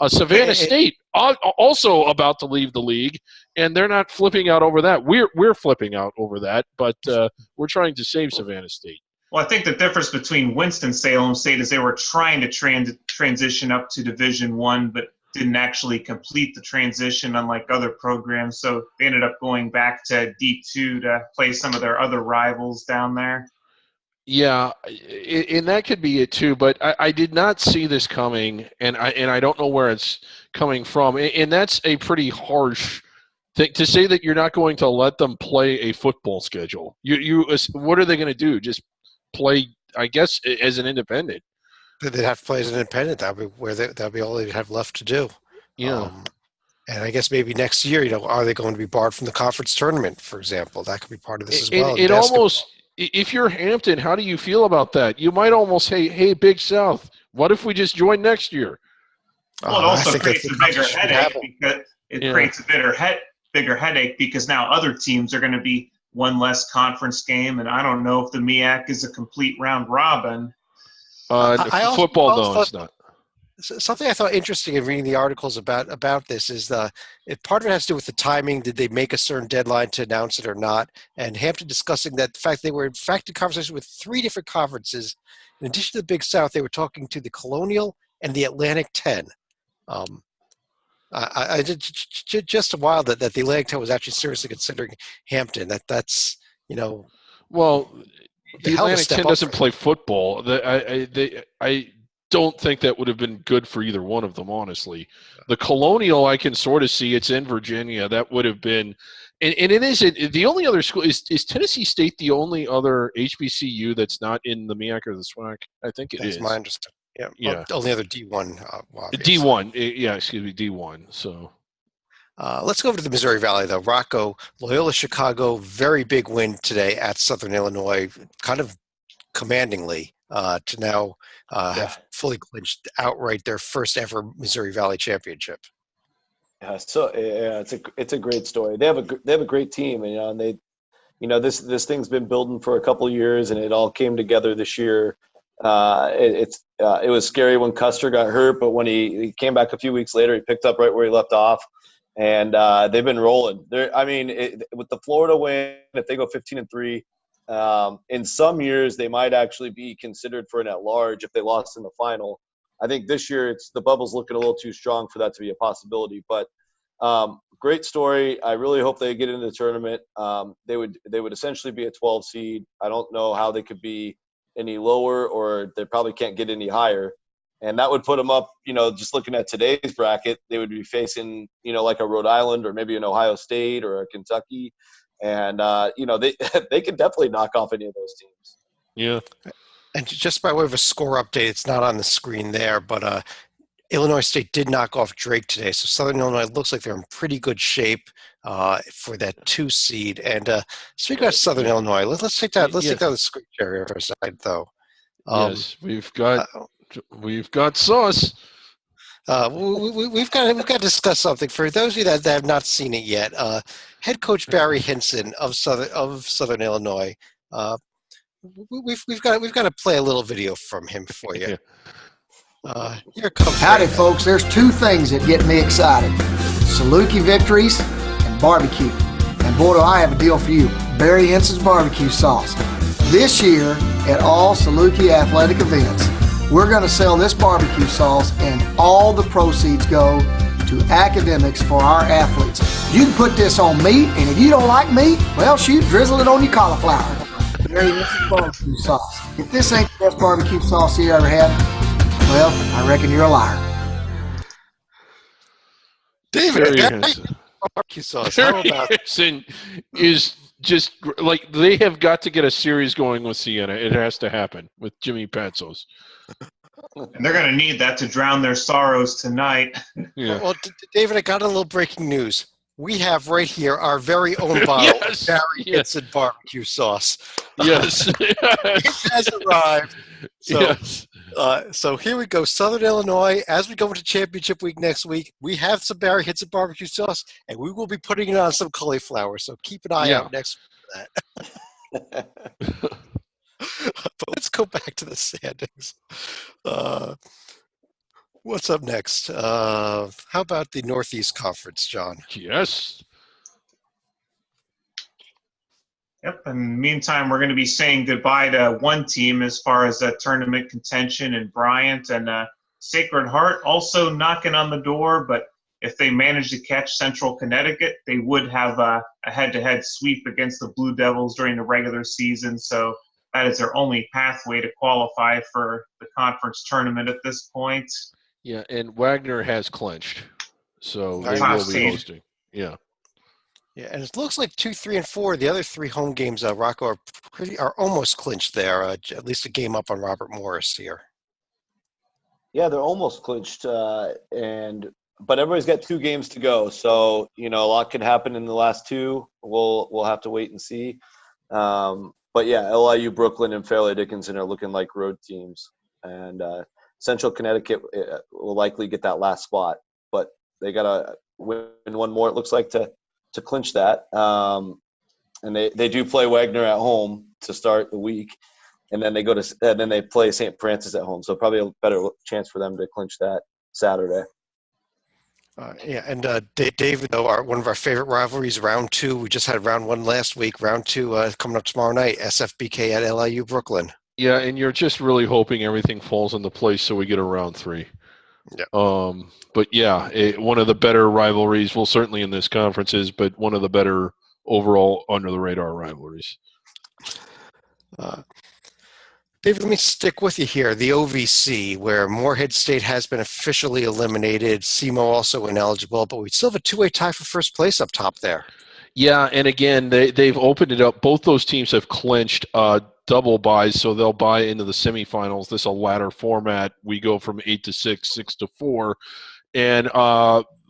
Savannah State also about to leave the league, and they're not flipping out over that. We're flipping out over that, but we're trying to save Savannah State. Well, I think the difference between Winston-Salem State is they were trying to transition up to Division I, but didn't actually complete the transition, unlike other programs. So they ended up going back to D2 to play some of their other rivals down there. Yeah, and that could be it too. But I did not see this coming, and I don't know where it's coming from. And that's a pretty harsh thing to say, that you're not going to let them play a football schedule. What are they going to do? Just play, I guess, as an independent. They'd have to play as an independent. That'd be all they'd have left to do. Yeah. And I guess maybe next year, are they going to be barred from the conference tournament, for example? That could be part of this as well. It almost, if you're Hampton, how do you feel about that? You might almost say, hey, Big South, what if we just join next year? Well, it also creates a bigger headache because it creates a bigger headache because now other teams are going to be one less conference game, and I don't know if the MEAC is a complete round robin. Football, no, it's not. Something I thought interesting in reading the articles about this is if part of it has to do with the timing. Did they make a certain deadline to announce it or not? And Hampton discussing that the fact they were in fact in conversation with 3 different conferences. In addition to the Big South, they were talking to the Colonial and the Atlantic 10. I just wild that the Atlantic 10 was actually seriously considering Hampton. That's well, the Atlantic 10 doesn't play football. I don't think that would have been good for either one of them, honestly. The Colonial, I can sort of see, it's in Virginia. That would have been, and it is the only other school. Is Tennessee State the only other HBCU that's not in the MEAC or the SWAC? I think it is. That's my understanding. Yeah. Only other D1. D1. Yeah, excuse me, D1. So. Let's go over to the Missouri Valley, though. Rocco, Loyola Chicago, very big win today at Southern Illinois, kind of commandingly, to now have fully clinched outright their first ever Missouri Valley championship. Yeah, it's a great story. They have a great team, and they, this thing's been building for a couple of years, and it all came together this year. It was scary when Custer got hurt, but when he came back a few weeks later, he picked up right where he left off. And they've been rolling. With the Florida win, if they go 15-3, in some years they might actually be considered for an at-large if they lost in the final. I think this year the bubble's looking a little too strong for that to be a possibility. But great story. I really hope they get into the tournament. They would essentially be a 12 seed. I don't know how they could be any lower, or they probably can't get any higher. And that would put them up, just looking at today's bracket, they would be facing, like a Rhode Island or maybe an Ohio State or a Kentucky. And, they could definitely knock off any of those teams. Yeah. And just by way of a score update, it's not on the screen there, but Illinois State did knock off Drake today. So Southern Illinois looks like they're in pretty good shape for that 2 seed. And speaking of Southern Illinois, let's take that. Let's take that the screen share here for a second, though. Yes, we've got sauce. We've got to discuss something. For those of you that have not seen it yet, head coach Barry Hinson of Southern Illinois. We've got to play a little video from him for you. Here comes. Howdy, folks. There's 2 things that get me excited: Saluki victories and barbecue. And boy, do I have a deal for you: Barry Hinson's barbecue sauce. This year, at all Saluki athletic events, we're going to sell this barbecue sauce, and all the proceeds go to academics for our athletes. You can put this on meat, and if you don't like meat, well, shoot, drizzle it on your cauliflower. Barry Hinson's barbecue sauce. If this ain't the best barbecue sauce you ever had, well, I reckon you're a liar. David, barbecue sauce. How about Hinson is just like, they have got to get a series going with Siena. It has to happen with Jimmy Patsos. And they're going to need that to drown their sorrows tonight. Yeah. Well, David, I got a little breaking news. We have right here our very own bottle of Barry Hinson barbecue sauce. Yes. It has arrived. So, yes. So here we go. Southern Illinois, as we go into championship week next week, we have some Barry Hinson barbecue sauce, and we will be putting it on some cauliflower. So keep an eye out next week for that. But let's go back to the standings. What's up next? How about the Northeast Conference, John? Yes. Yep. In the meantime, we're going to be saying goodbye to one team as far as tournament contention in Bryant, and Sacred Heart also knocking on the door. But if they manage to catch Central Connecticut, they would have a head-to-head sweep against the Blue Devils during the regular season. So that is their only pathway to qualify for the conference tournament at this point. Yeah, and Wagner has clinched, so Right. they will be hosting. Yeah. Yeah, and it looks like 2, 3, and 4. The other 3 home games, Rocco, are almost clinched there. At least a game up on Robert Morris here. Yeah, they're almost clinched, but everybody's got 2 games to go. So a lot can happen in the last 2. We'll have to wait and see. But yeah, LIU, Brooklyn, and Fairleigh Dickinson are looking like road teams, and Central Connecticut will likely get that last spot, but they got to win one more. It looks like to clinch that. And they do play Wagner at home to start the week, and then they play St. Francis at home. So probably a better chance for them to clinch that Saturday. And David, though, one of our favorite rivalries, round 2. We just had round 1 last week. Round 2 coming up tomorrow night. SFBK at LIU Brooklyn. Yeah, and you're just really hoping everything falls into place so we get a round 3. Yeah. But yeah, one of the better rivalries. Well, certainly in this conference is, but one of the better overall under the radar rivalries. David, let me stick with you here. The OVC, where Morehead State has been officially eliminated, SEMO also ineligible, but we still have a 2-way tie for first place up top there. Yeah, and again, they've opened it up. Both those teams have clinched double buys, so they'll buy into the semifinals. This is a ladder format. We go from 8 to 6, 6 to 4. And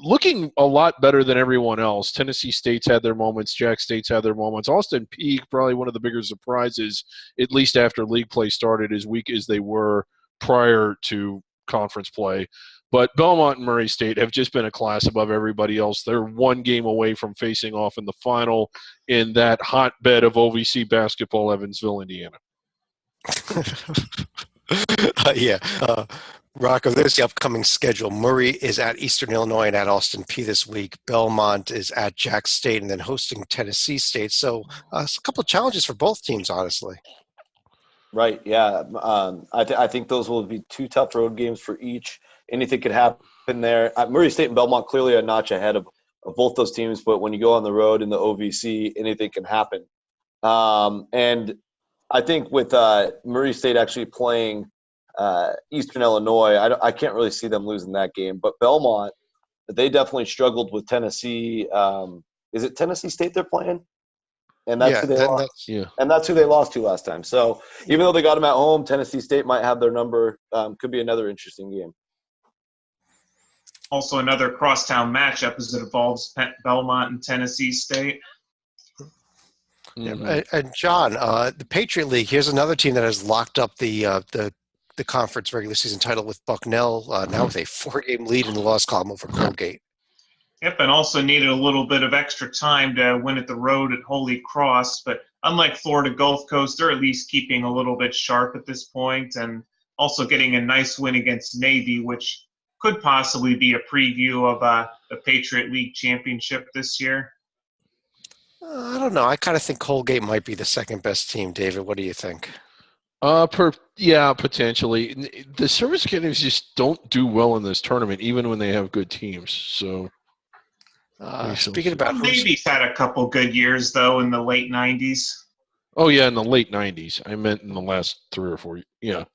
looking a lot better than everyone else. Tennessee State's had their moments. Jack State's had their moments. Austin Peay, probably one of the bigger surprises, at least after league play started, as weak as they were prior to conference play. But Belmont and Murray State have just been a class above everybody else. They're 1 game away from facing off in the final in that hotbed of OVC basketball, Evansville, Indiana. Rocco, there's the upcoming schedule. Murray is at Eastern Illinois and at Austin Peay this week. Belmont is at Jack State and then hosting Tennessee State. So it's a couple of challenges for both teams, honestly. Right, yeah. I think those will be 2 tough road games for each. Anything could happen there. Murray State and Belmont clearly a notch ahead of both those teams, but when you go on the road in the OVC, anything can happen. And I think with Murray State actually playing Eastern Illinois, I can't really see them losing that game. But Belmont, they definitely struggled with Tennessee. Is it Tennessee State they're playing? And that's who they lost. And that's who they lost to last time. So even though they got them at home, Tennessee State might have their number. Could be another interesting game. Also, another crosstown matchup as it involves Belmont and Tennessee State. Mm-hmm. Yeah, and John, the Patriot League. Here's another team that has locked up the conference regular season title with Bucknell now with a 4-game lead in the loss column over Colgate. Yep, and also needed a little bit of extra time to win at the road at Holy Cross. But unlike Florida Gulf Coast, they're at least keeping a little bit sharp at this point, and also getting a nice win against Navy, which could possibly be a preview of the Patriot League championship this year. I don't know. I kind of think Colgate might be the second best team. David, what do you think? Potentially. The service academies just don't do well in this tournament, even when they have good teams. So, speaking about Navy's had a couple good years though in the late '90s. Oh yeah, in the late '90s. I meant in the last 3 or 4. Yeah.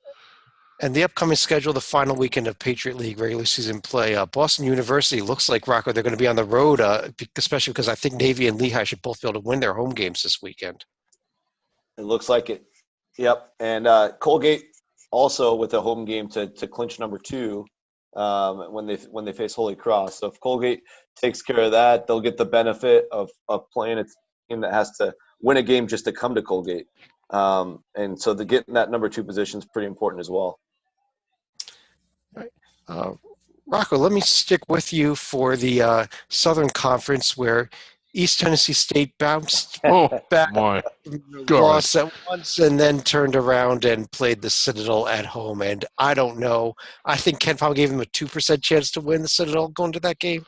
And the upcoming schedule, the final weekend of Patriot League regular season play, Boston University looks like, Rocco, they're going to be on the road, especially because I think Navy and Lehigh should both be able to win their home games this weekend. It looks like it. Yep. And Colgate also with a home game to clinch number 2 when they face Holy Cross. So if Colgate takes care of that, they'll get the benefit of playing a team that has to win a game just to come to Colgate. And so getting that number 2 position is pretty important as well. Rocco, let me stick with you for the Southern Conference where East Tennessee State bounced back, lost at once, and then turned around and played the Citadel at home. And I don't know. I think Ken probably gave them a 2% chance to win the Citadel going to that game.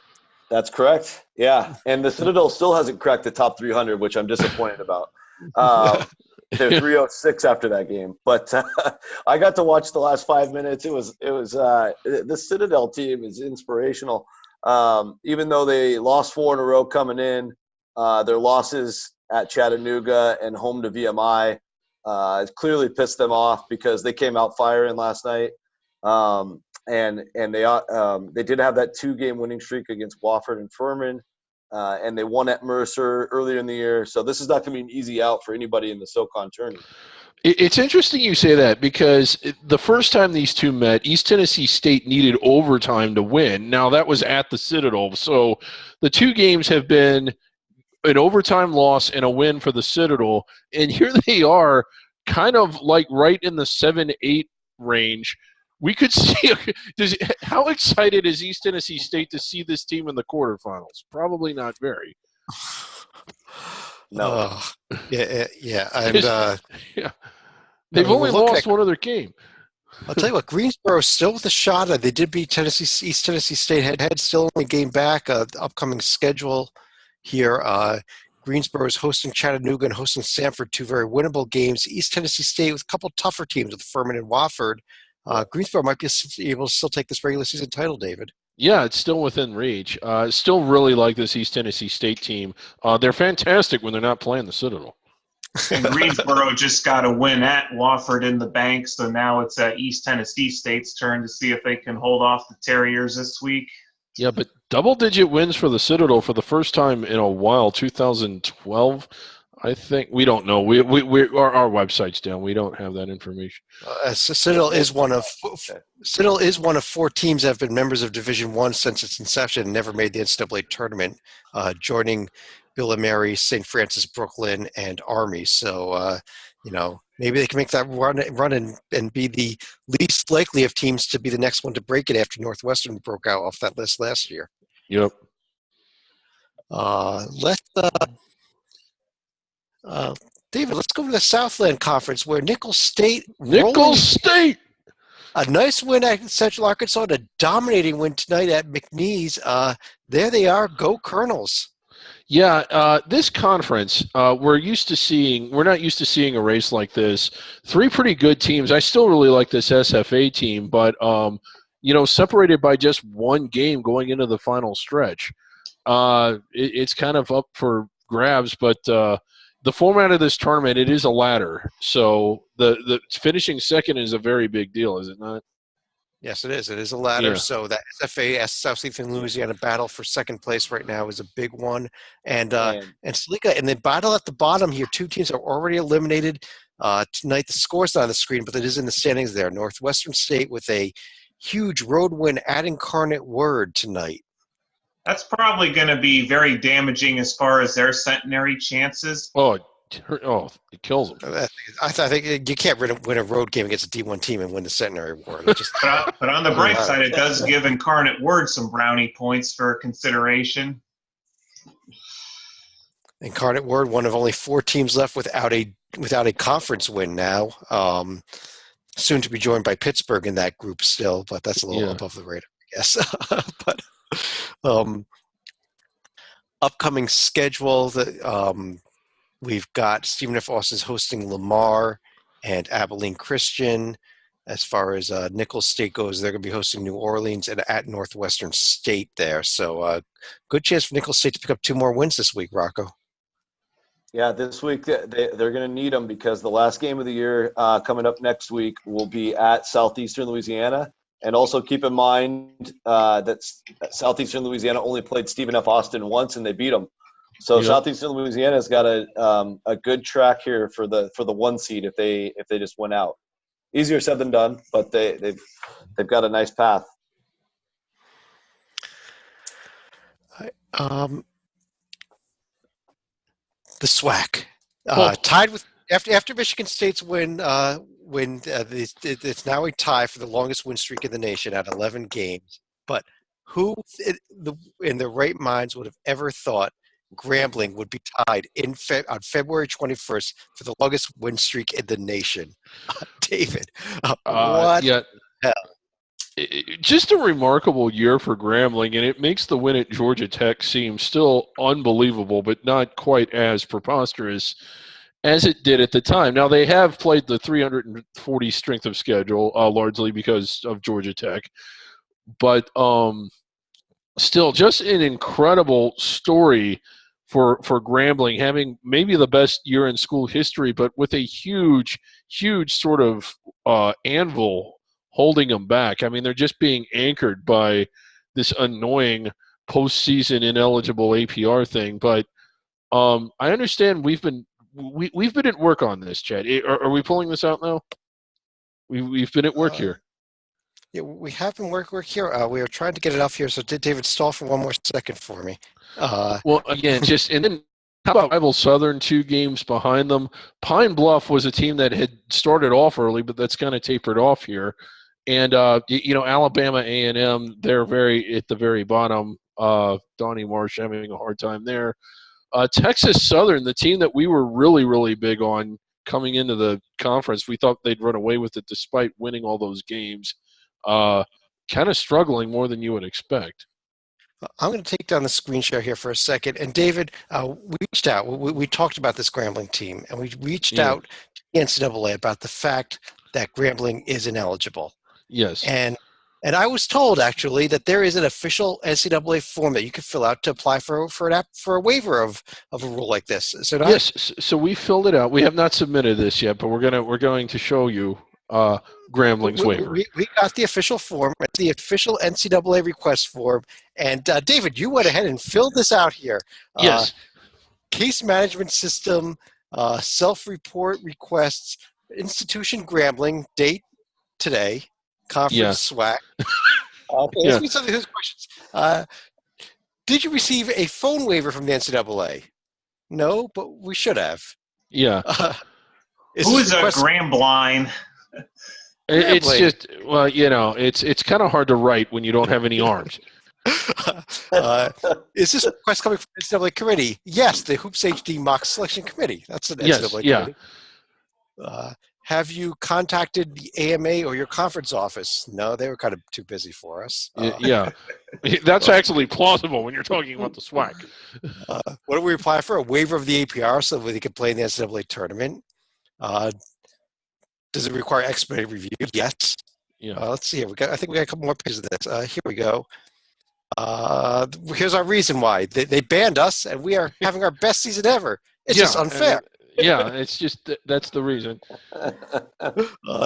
That's correct. Yeah. And the Citadel still hasn't cracked the top 300, which I'm disappointed about. They're 306 after that game, but I got to watch the last 5 minutes. It was the Citadel team is inspirational. Even though they lost 4 in a row coming in, their losses at Chattanooga and home to VMI, It clearly pissed them off because they came out firing last night. And they did have that 2-game winning streak against Wofford and Furman, and they won at Mercer earlier in the year. So this is not going to be an easy out for anybody in the SoCon tourney. It's interesting you say that because the first time these two met, East Tennessee State needed overtime to win. Now, that was at the Citadel. So the 2 games have been an overtime loss and a win for the Citadel. And here they are kind of like right in the 7-8 range. We could see how excited is East Tennessee State to see this team in the quarterfinals? Probably not very. No. Yeah. And yeah. They've only lost one other game. I'll tell you what, Greensboro still with a shot. They did beat East Tennessee State head-to-head, still only game back. The upcoming schedule here. Greensboro is hosting Chattanooga and hosting Sanford, 2 very winnable games. East Tennessee State with a couple tougher teams with Furman and Wofford. Greensboro might be able to still take this regular season title, David. Yeah, it's still within reach. Still really like this East Tennessee State team. They're fantastic when they're not playing the Citadel. And Greensboro just got a win at Wofford in the bank, so now it's East Tennessee State's turn to see if they can hold off the Terriers this week. Yeah, but double-digit wins for the Citadel for the first time in a while, 2012. I think we don't know. Our website's down. We don't have that information. Citadel is one of 4 teams that have been members of Division I since its inception and never made the NCAA tournament, joining Bill and Mary, St. Francis, Brooklyn, and Army. So, maybe they can make that run and be the least likely of teams to be the next one to break it after Northwestern broke out off that list last year. Yep. David, let's go to the Southland Conference where Nicholls State. A nice win at Central Arkansas and a dominating win tonight at McNeese. There they are. Go Colonels. Yeah, this conference, we're not used to seeing a race like this. 3 pretty good teams. I still really like this SFA team, but, separated by just 1 game going into the final stretch. It's kind of up for grabs, but the format of this tournament, it is a ladder. So the finishing second is a very big deal, is it not? Yes, it is. It is a ladder. Yeah. So that SFA, Southeastern Louisiana battle for second place right now is a big one. And Salika, and the battle at the bottom here, 2 teams are already eliminated. Tonight, the score's not on the screen, but it is in the standings there. Northwestern State with a huge road win at Incarnate Word tonight. That's probably going to be very damaging as far as their centenary chances. Oh, it kills them. I think you can't win a road game against a D1 team and win the Centenary Award. But on the bright side, it does give Incarnate Word some brownie points for consideration. Incarnate Word, one of only 4 teams left without a conference win now. Soon to be joined by Pittsburgh in that group still, but that's a little above the radar, I guess. But upcoming schedule that we've got Stephen F. Austin's hosting Lamar and Abilene Christian. As far as Nicholls State goes, they're going to be hosting New Orleans and at Northwestern State there. So good chance for Nicholls State to pick up 2 more wins this week, Rocco. Yeah, this week they're going to need them because the last game of the year coming up next week will be at Southeastern Louisiana. And also keep in mind that Southeastern Louisiana only played Stephen F. Austin once and they beat them. So Southeastern Louisiana's got a good track here for the 1 seed if they just went out. Easier said than done, but they've got a nice path. The SWAC tied with after Michigan State's win. It's now a tie for the longest win streak in the nation at 11 games. But who in their right minds would have ever thought Grambling would be tied on February 21st for the longest win streak in the nation? David, what the hell? Just a remarkable year for Grambling, and it makes the win at Georgia Tech seem still unbelievable, but not quite as preposterous as it did at the time. Now, they have played the 340 strength of schedule, largely because of Georgia Tech. But still, just an incredible story for Grambling, having maybe the best year in school history, but with a huge sort of anvil holding them back. I mean, they're just being anchored by this annoying postseason ineligible APR thing. But I understand we've been at work on this, Chad. Are we pulling this out now? We've been at work here. Yeah, we have been work here. We are trying to get it off here. So did David stall for one more second for me? Well, again, and then how about rival Southern 2 games behind them? Pine Bluff was a team that had started off early, but that's kind of tapered off here. And Alabama A&M, they're at the very bottom. Donnie Marsh having a hard time there. Texas Southern, the team that we were really, really big on coming into the conference, we thought they'd run away with it despite winning all those games. Kind of struggling more than you would expect. I'm going to take down the screen share here for a second. And David, we reached out. We talked about this Grambling team, and we reached out to the NCAA about the fact that Grambling is ineligible. Yes. And I was told, actually, that there is an official NCAA form that you can fill out to apply for a waiver of a rule like this. Yes. So we filled it out. We have not submitted this yet, but we're going to show you Grambling's waiver. We got the official form, the official NCAA request form, and David, you went ahead and filled this out here. Yes. Case management system, self-report requests, institution Grambling, date today, conference SWAC. Okay, ask me some of those questions. Did you receive a phone waiver from the NCAA? No, but we should have. Yeah. Who is a Grambling? It's just, well, it's kind of hard to write when you don't have any arms. Is this request coming from the NCAA committee? Yes, the HoopsHD mock selection committee. That's an NCAA committee. Have you contacted the AMA or your conference office? No, they were kind of too busy for us. That's actually plausible when you're talking about the SWAC. What do we apply for? A waiver of the APR so that they can play in the NCAA tournament? Does it require expedited review? Yes. Yeah. Let's see here. I think we got a couple more pages of this. Here we go. Here's our reason why. They banned us, and we are having our best season ever. It's just unfair. It's just that's the reason.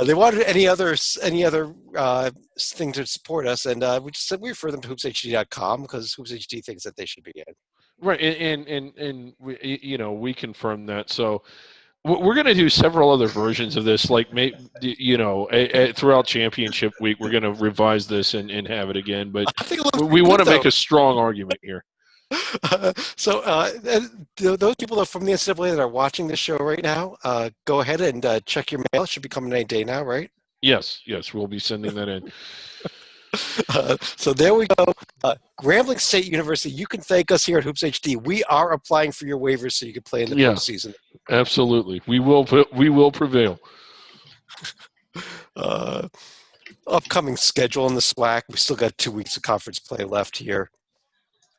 They wanted any other thing to support us, and we just said we refer them to HoopsHD.com because HoopsHD thinks that they should be in. Right, and we confirmed that. So we're going to do several other versions of this, like throughout championship week. We're going to revise this and have it again, but we want to make a strong argument here. So those people that are from the NCAA that are watching this show right now, go ahead and check your mail. It should be coming any day now, right? Yes, we'll be sending that in. So there we go. Grambling State University, you can thank us here at HoopsHD. We are applying for your waivers so you can play in the postseason. Absolutely. We will prevail. Upcoming schedule in the SWAC. We still got 2 weeks of conference play left here.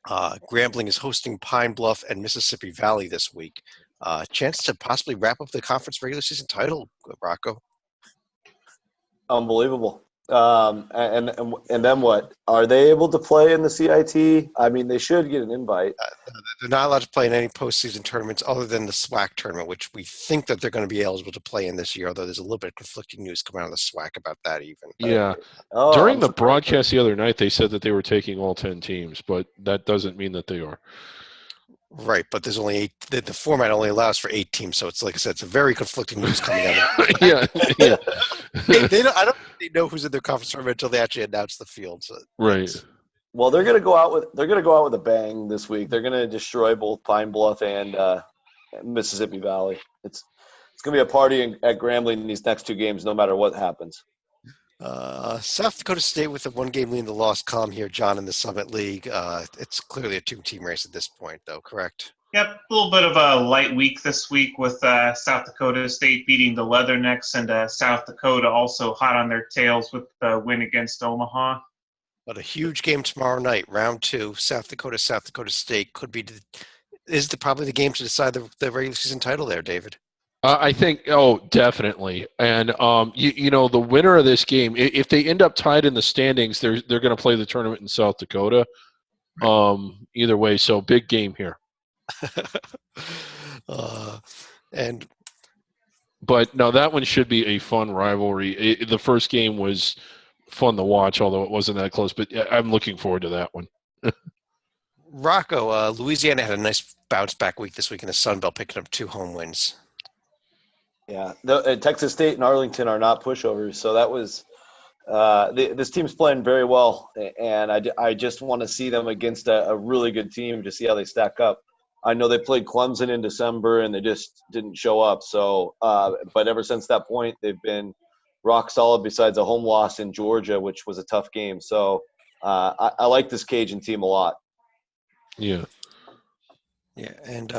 Grambling is hosting Pine Bluff and Mississippi Valley this week. Chance to possibly wrap up the conference regular season title, Rocco. Unbelievable. And then what? Are they able to play in the CIT? I mean, they should get an invite. They're not allowed to play in any postseason tournaments other than the SWAC tournament, which we think that they're going to be eligible to play in this year, although there's a little bit of conflicting news coming out of the SWAC about that even. Yeah. During the broadcast the other night, they said that they were taking all 10 teams, but that doesn't mean that they are. Right, but there's only 8. The format only allows for 8 teams, so it's like I said, it's a very conflicting news coming out. Yeah. I don't think they know who's in their conference tournament until they actually announce the field. So right. Well, they're going to go out with a bang this week. They're going to destroy both Pine Bluff and Mississippi Valley. It's going to be a party at Grambling in these next 2 games, no matter what happens. South Dakota State with a 1-game lead in the loss column here, John, in the Summit League. It's clearly a 2-team race at this point, though, correct? Yep, a little bit of a light week this week with South Dakota State beating the Leathernecks and South Dakota also hot on their tails with the win against Omaha. But a huge game tomorrow night, round 2, South Dakota State could be probably the game to decide the regular season title there, David. I think, definitely. And, the winner of this game, if they end up tied in the standings, they're going to play the tournament in South Dakota. Either way, so big game here. And But no, that one should be a fun rivalry. The first game was fun to watch, although it wasn't that close. But I'm looking forward to that one. Rocco, Louisiana had a nice bounce back week this week in the Sun Belt, picking up 2 home wins. Yeah, Texas State and Arlington are not pushovers, so that was this team's playing very well, and I just want to see them against a really good team to see how they stack up. I know they played Clemson in December, and they just didn't show up. So, but ever since that point, they've been rock solid. Besides a home loss in Georgia, which was a tough game. So, I like this Cajun team a lot. Yeah. Yeah, and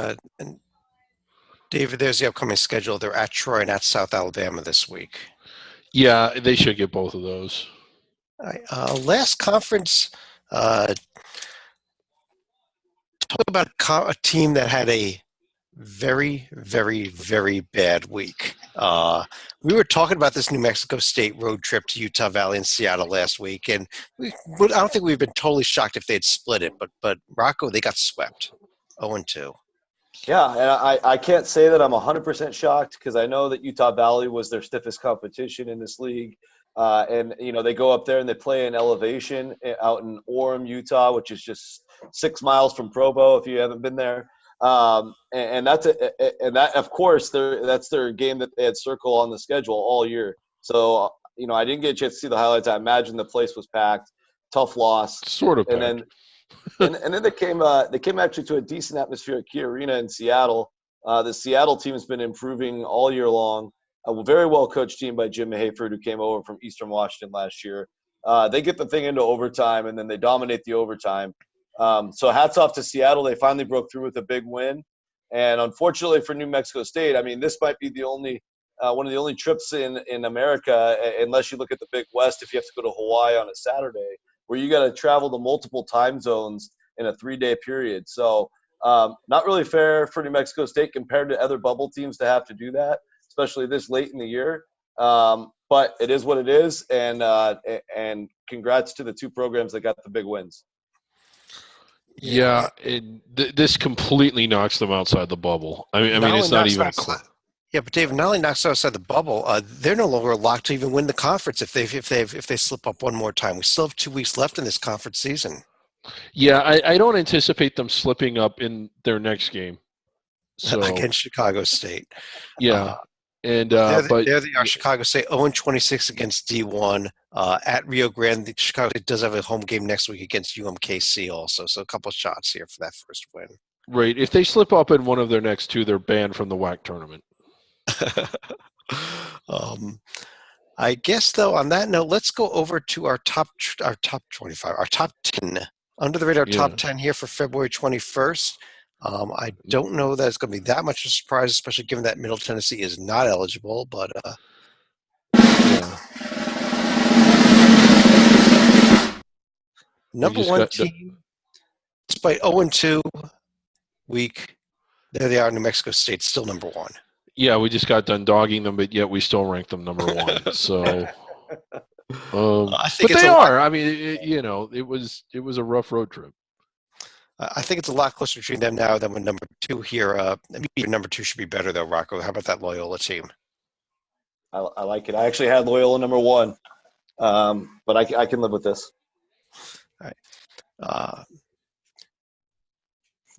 David, there's the upcoming schedule. They're at Troy and at South Alabama this week. Yeah, they should get both of those. All right, last conference, talk about a team that had a very, very, very bad week. We were talking about this New Mexico State road trip to Utah Valley and Seattle last week, and I don't think we've been totally shocked if they'd split it, but Rocco, they got swept, 0-2. Yeah, and I can't say that I'm 100% shocked because I know that Utah Valley was their stiffest competition in this league. And, they go up there and they play in elevation out in Orem, Utah, which is just 6 miles from Provo if you haven't been there. And that, of course, that's their game that they had circle on the schedule all year. So, I didn't get a chance to see the highlights. I imagine the place was packed, tough loss. Sort of packed. And then they came actually to a decent atmosphere at Key Arena in Seattle. The Seattle team has been improving all year long. A very well coached team by Jim Hayford, who came over from Eastern Washington last year. They get the thing into overtime, and then they dominate the overtime. So hats off to Seattle. They finally broke through with a big win. And unfortunately for New Mexico State, I mean, this might be the only one of the only trips in America, unless you look at the Big West, if you have to go to Hawaii on a Saturday, where you got to travel to multiple time zones in a 3-day period. So not really fair for New Mexico State compared to other bubble teams to have to do that, especially this late in the year. But it is what it is, and congrats to the 2 programs that got the big wins. Yeah, this completely knocks them outside the bubble. I mean, it's not even close. Yeah, but David, not only knocks outside the bubble, they're no longer locked to even win the conference if they slip up one more time. We still have 2 weeks left in this conference season. Yeah, I don't anticipate them slipping up in their next game. So against Chicago State. Yeah. And there but they are. Chicago State 0-26 against D1 at Rio Grande. Chicago State does have a home game next week against UMKC also, so a couple of shots here for that first win. Right. If they slip up in one of their next 2, they're banned from the WAC tournament. I guess though, on that note, let's go over to our top 25, our top 10 under the radar top 10 here for February 21st. I don't know that it's going to be that much of a surprise, especially given that Middle Tennessee is not eligible. But number 1 team, despite 0-2 week, there they are. New Mexico State still number 1. Yeah, we just got done dogging them, but yet we still rank them number 1. So, I think but they are. I mean, it was a rough road trip. I think it's a lot closer between them now than with number 2 here. Maybe number 2 should be better though, Rocco. How about that Loyola team? I like it. I actually had Loyola number 1, but I can live with this. All right.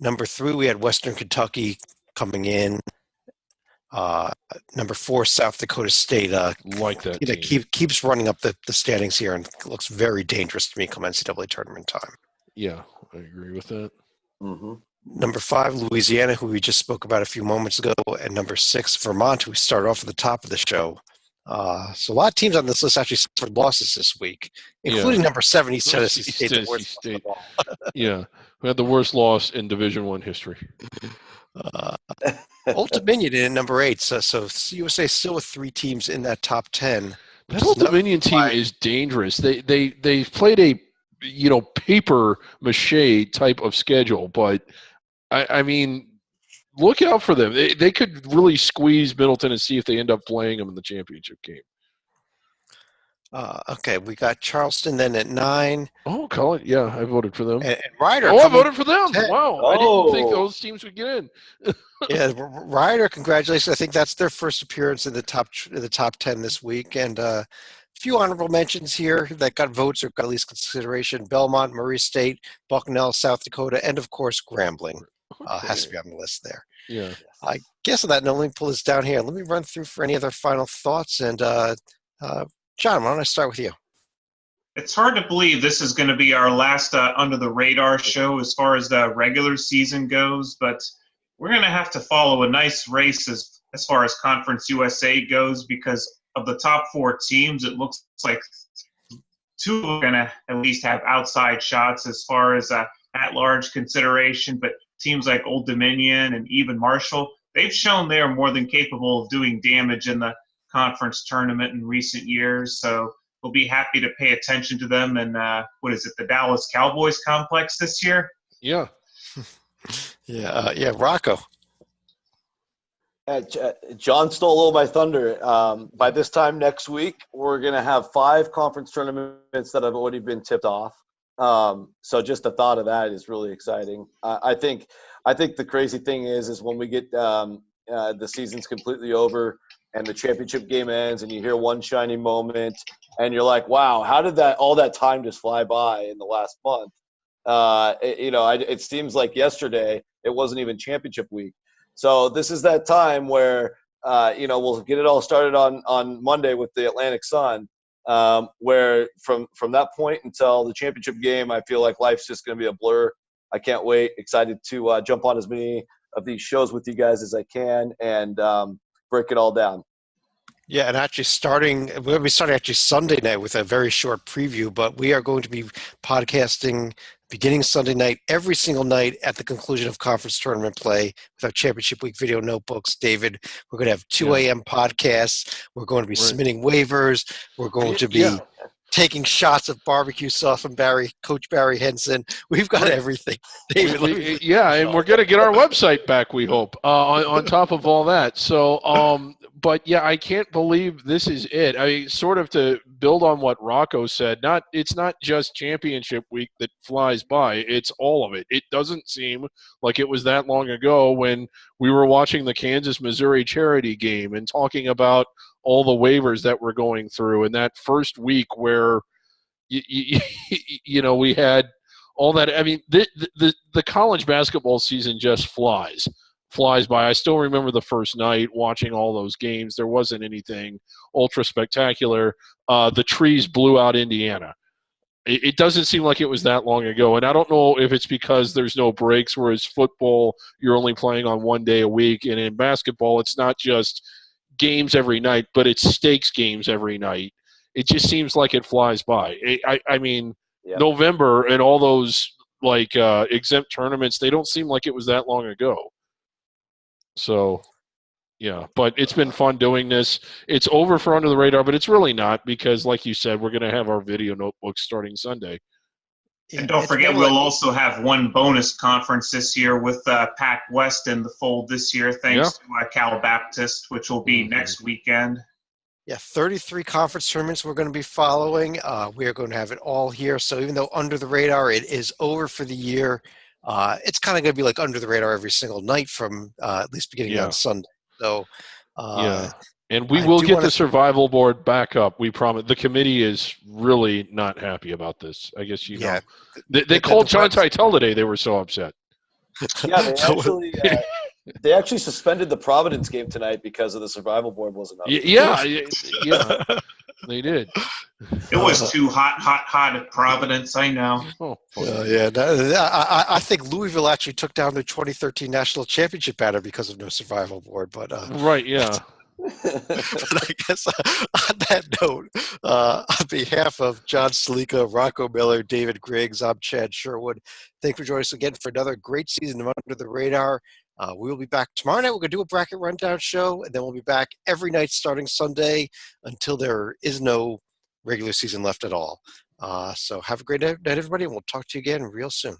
Number 3, we had Western Kentucky coming in. Number 4, South Dakota State. Like that team. Keeps running up the standings here and looks very dangerous to me come NCAA tournament time. Yeah, I agree with that. Mm-hmm. Number 5, Louisiana, who we just spoke about a few moments ago, and number 6, Vermont, who we started off at the top of the show. So a lot of teams on this list actually suffered losses this week, including number 7, East Tennessee State. The worst State. Yeah, we had the worst loss in Division I history. Old Dominion in number 8, so USA still with 3 teams in that top 10. That Old Dominion team is dangerous. They've played a paper mache type of schedule, but I mean, look out for them. They could really squeeze Middle Tennessee if they end up playing them in the championship game. Okay, we got Charleston then at 9. Oh, Colin, yeah, I voted for them. And Ryder. Oh, I voted for them. 10. Wow, I didn't think those teams would get in. Yeah, Ryder, congratulations. I think that's their first appearance in the top 10 this week. And a few honorable mentions here that got votes or got at least consideration. Belmont, Murray State, Bucknell, South Dakota, and, of course, Grambling has to be on the list there. Yeah. I guess on that note, let me pull this down here. Let me run through for any other final thoughts. And, John, why don't I start with you? It's hard to believe this is going to be our last Under the Radar show as far as the regular season goes, but we're going to have to follow a nice race as far as Conference USA goes, because of the top 4 teams, it looks like 2 are going to at least have outside shots as far as at-large consideration, but teams like Old Dominion and even Marshall, they've shown they are more than capable of doing damage in the conference tournament in recent years, so we'll be happy to pay attention to them. And the Dallas Cowboys complex this year? Yeah. Yeah, Rocco. John stole a little of my thunder. By this time next week, we're going to have 5 conference tournaments that have already been tipped off. So just the thought of that is really exciting. I think the crazy thing is when we get the season's completely over and the championship game ends and you hear one shiny moment and you're like, wow, how did all that time just fly by in the last month? It seems like yesterday it wasn't even championship week. So this is that time where, we'll get it all started on Monday with the Atlantic Sun, where from that point until the championship game, I feel like life's just going to be a blur. I can't wait. Excited to jump on as many of these shows with you guys as I can and break it all down. Yeah, and we'll be starting actually Sunday night with a very short preview, but we are going to be podcasting beginning Sunday night, every single night at the conclusion of conference tournament play with our championship week video notebooks. David, we're going to have 2 a.m. podcasts. We're going to be submitting waivers. We're going to be taking shots of barbecue sauce from Coach Barry Henson. We've got everything. David, and we're going to get our website back, we hope, on top of all that. So, but yeah, I can't believe this is it. I mean, sort of to build on what Rocco said, it's not just championship week that flies by. It's all of it. It doesn't seem like it was that long ago when we were watching the Kansas-Missouri charity game and talking about all the waivers that we're going through in that first week where, we had all that. I mean, the college basketball season just flies by. I still remember the first night watching all those games. There wasn't anything ultra spectacular. The trees blew out Indiana. It doesn't seem like it was that long ago. And I don't know if it's because there's no breaks, whereas football, you're only playing on 1 day a week. And in basketball, it's not just games every night, but it's stakes games every night. It just seems like it flies by. I mean, November and all those exempt tournaments, they don't seem like it was that long ago. So, yeah, but it's been fun doing this. It's over for Under the Radar, but it's really not because, like you said, we're going to have our video notebooks starting Sunday. And don't forget, we'll also have one bonus conference this year with Pac West in the fold this year, thanks to Cal Baptist, which will be next weekend. Yeah, 33 conference tournaments we're going to be following. We are going to have it all here. So even though Under the Radar, it is over for the year, it's kind of going to be like Under the Radar every single night from at least beginning on Sunday. So, and we will get the survival board back up. We promise. The committee is really not happy about this. I guess know. They called John Teitel today. They were so upset. Yeah, they actually suspended the Providence game tonight because of the survival board wasn't up. Yeah, they did. It was too hot at Providence, I know. Oh, I think Louisville actually took down their 2013 national championship banner because of no survival board. But right, yeah. But I guess on that note, on behalf of John Salika, Rocco Miller, David Griggs, I'm Chad Sherwood. Thanks for joining us again for another great season of Under the Radar. We will be back tomorrow night. We're going to do a bracket rundown show, and then we'll be back every night starting Sunday until there is no regular season left at all. So have a great night, everybody, and we'll talk to you again real soon.